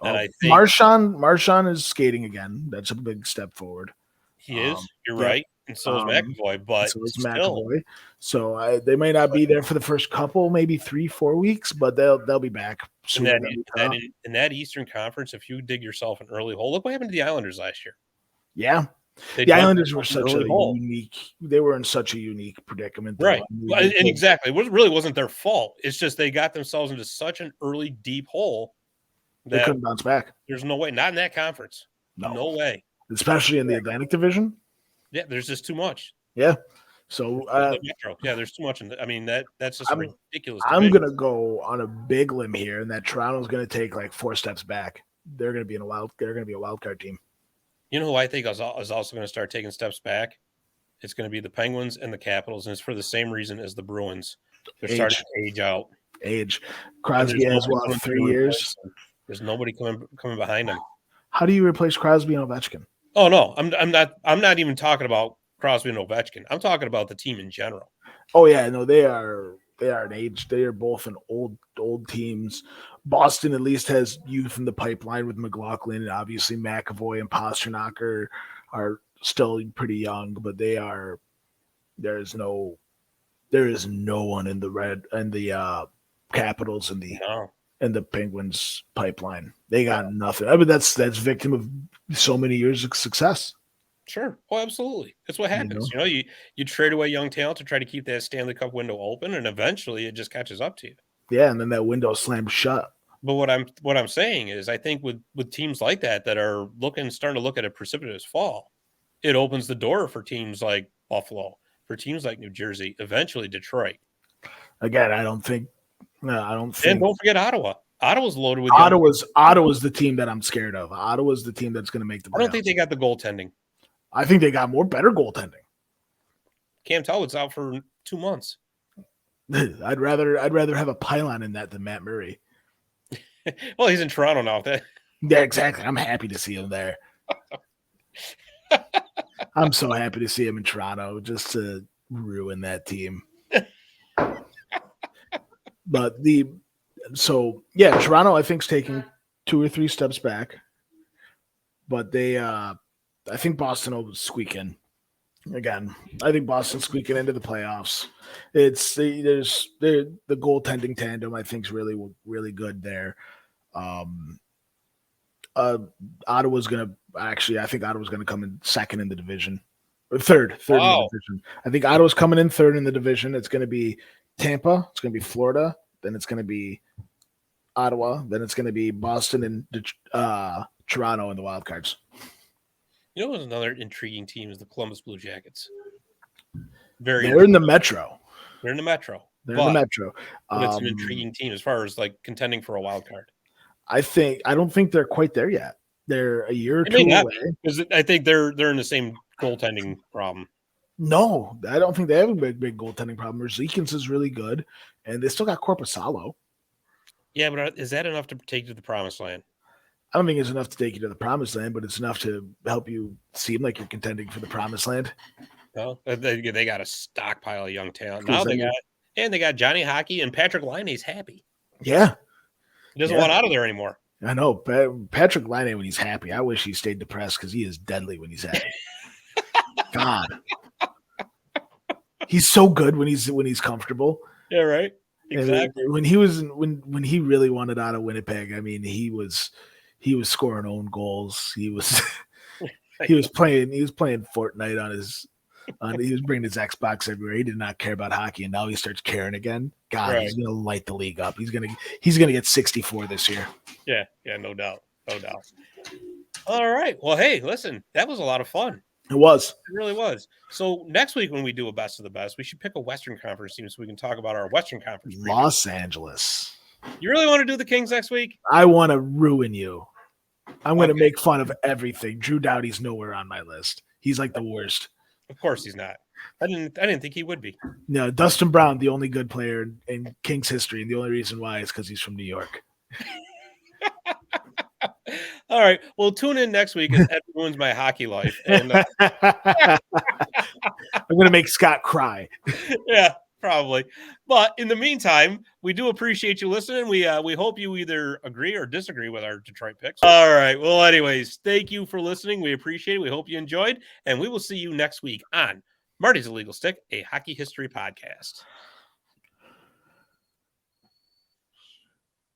Speaker 3: And I think
Speaker 4: Marchand is skating again. That's a big step forward.
Speaker 3: He is. You're right. And so is McAvoy. But so is McAvoy.
Speaker 4: So they may not be there for the first couple, maybe 3-4 weeks, but they'll be back soon.
Speaker 3: In that Eastern Conference, if you dig yourself an early hole, look what happened to the Islanders last year.
Speaker 4: Yeah. The Islanders were such a unique. They were in such a unique predicament.
Speaker 3: Right. And exactly. It really wasn't their fault. It's just they got themselves into such an early, deep hole.
Speaker 4: They couldn't bounce back.
Speaker 3: There's no way. Not in that conference. No way.
Speaker 4: Especially in the Atlantic Division.
Speaker 3: Yeah, there's just too much.
Speaker 4: Yeah. So
Speaker 3: the Metro. Yeah, there's too much in I mean, that's just ridiculous.
Speaker 4: I'm gonna go on a big limb here, and that Toronto's gonna take like 4 steps back. They're gonna be a wild card team.
Speaker 3: You know who I think is also going to start taking steps back? It's going to be the Penguins and the Capitals, and it's for the same reason as the Bruins. They're starting to age out.
Speaker 4: Crosby has 3 years.
Speaker 3: There's nobody coming behind him.
Speaker 4: How do you replace Crosby and Ovechkin?
Speaker 3: Oh no, I'm not even talking about Crosby and Ovechkin. I'm talking about the team in general.
Speaker 4: Oh yeah, no, they are an age. They are both an old teams. Boston at least has youth in the pipeline with McLaughlin, and obviously McAvoy and Pasternak are still pretty young, but there is no one in the Red and the Capitals and the Penguins pipeline. They got nothing. I mean, that's victim of so many years of success.
Speaker 3: Sure. Oh, absolutely. That's what happens. You trade away young talent to try to keep that Stanley Cup window open, and eventually it just catches up to you.
Speaker 4: Yeah, and then that window slams shut.
Speaker 3: But what I'm saying is, I think with teams like that are starting to look at a precipitous fall, it opens the door for teams like Buffalo, for teams like New Jersey, eventually Detroit.
Speaker 4: Again, I don't think. And don't
Speaker 3: forget Ottawa. Ottawa's loaded with
Speaker 4: Ottawa's the team that I'm scared of. Ottawa's the team that's going to make the playoffs.
Speaker 3: I don't think they got the goaltending.
Speaker 4: I think they got better goaltending.
Speaker 3: Cam Talbot's out for 2 months.
Speaker 4: I'd rather have a pylon in that than Matt Murray.
Speaker 3: Well, he's in Toronto now.
Speaker 4: Yeah, exactly. I'm happy to see him there. I'm so happy to see him in Toronto just to ruin that team. But Toronto I think is taking 2 or 3 steps back. But I think Boston will squeak in. Again, I think Boston's squeaking into the playoffs. There's the goaltending tandem I think is really, really good there. Ottawa's gonna I think Ottawa's gonna come in second in the division. Or third in the division. I think Ottawa's coming in third in the division. It's gonna be Tampa, it's gonna be Florida, then it's gonna be Ottawa, then it's gonna be Boston and Toronto in the wild cards.
Speaker 3: You know what's another intriguing team is the Columbus Blue Jackets.
Speaker 4: They're in the Metro.
Speaker 3: They're in the Metro.
Speaker 4: But
Speaker 3: it's an intriguing team as far as like contending for a wild card.
Speaker 4: I don't think they're quite there yet. They're a year or two away.
Speaker 3: Because I think they're in the same goaltending problem.
Speaker 4: No, I don't think they have a big goaltending problem. Merzlikins is really good, and they still got Korpisalo.
Speaker 3: Yeah, but is that enough to take you to the promised land?
Speaker 4: I don't think it's enough to take you to the promised land, but it's enough to help you seem like you're contending for the promised land.
Speaker 3: No, they got a stockpile of young talent. Now they got Johnny Hockey, and Patrick Laine's happy.
Speaker 4: Yeah.
Speaker 3: He doesn't want out of there anymore.
Speaker 4: I know. Patrick Laine, when he's happy, I wish he stayed depressed because he is deadly when he's happy. God. He's so good when he's comfortable.
Speaker 3: Yeah, right. Exactly.
Speaker 4: When he really wanted out of Winnipeg, I mean, he was scoring own goals. He was playing Fortnite he was bringing his Xbox everywhere. He did not care about hockey, and now he starts caring again. God, right. He's gonna light the league up. He's gonna get 64 this year.
Speaker 3: Yeah, no doubt. All right. Well, hey, listen, that was a lot of fun.
Speaker 4: It was.
Speaker 3: It really was. So next week when we do a best of the best, we should pick a Western Conference team so we can talk about our Western Conference.
Speaker 4: Los Angeles.
Speaker 3: You really want to do the Kings next week?
Speaker 4: I want to ruin you. I'm going to make fun of everything. Drew Doughty's nowhere on my list. He's like the worst.
Speaker 3: Of course he's not. I didn't think he would be.
Speaker 4: No, Dustin Brown, the only good player in Kings history, and the only reason why is because he's from New York.
Speaker 3: All right. Well, tune in next week as Ed ruins my hockey life. And
Speaker 4: I'm going to make Scott cry.
Speaker 3: Yeah, probably. But in the meantime, we do appreciate you listening. We hope you either agree or disagree with our Detroit picks. All right. Well, anyways, thank you for listening. We appreciate it. We hope you enjoyed. And we will see you next week on Marty's Illegal Stick, a hockey history podcast.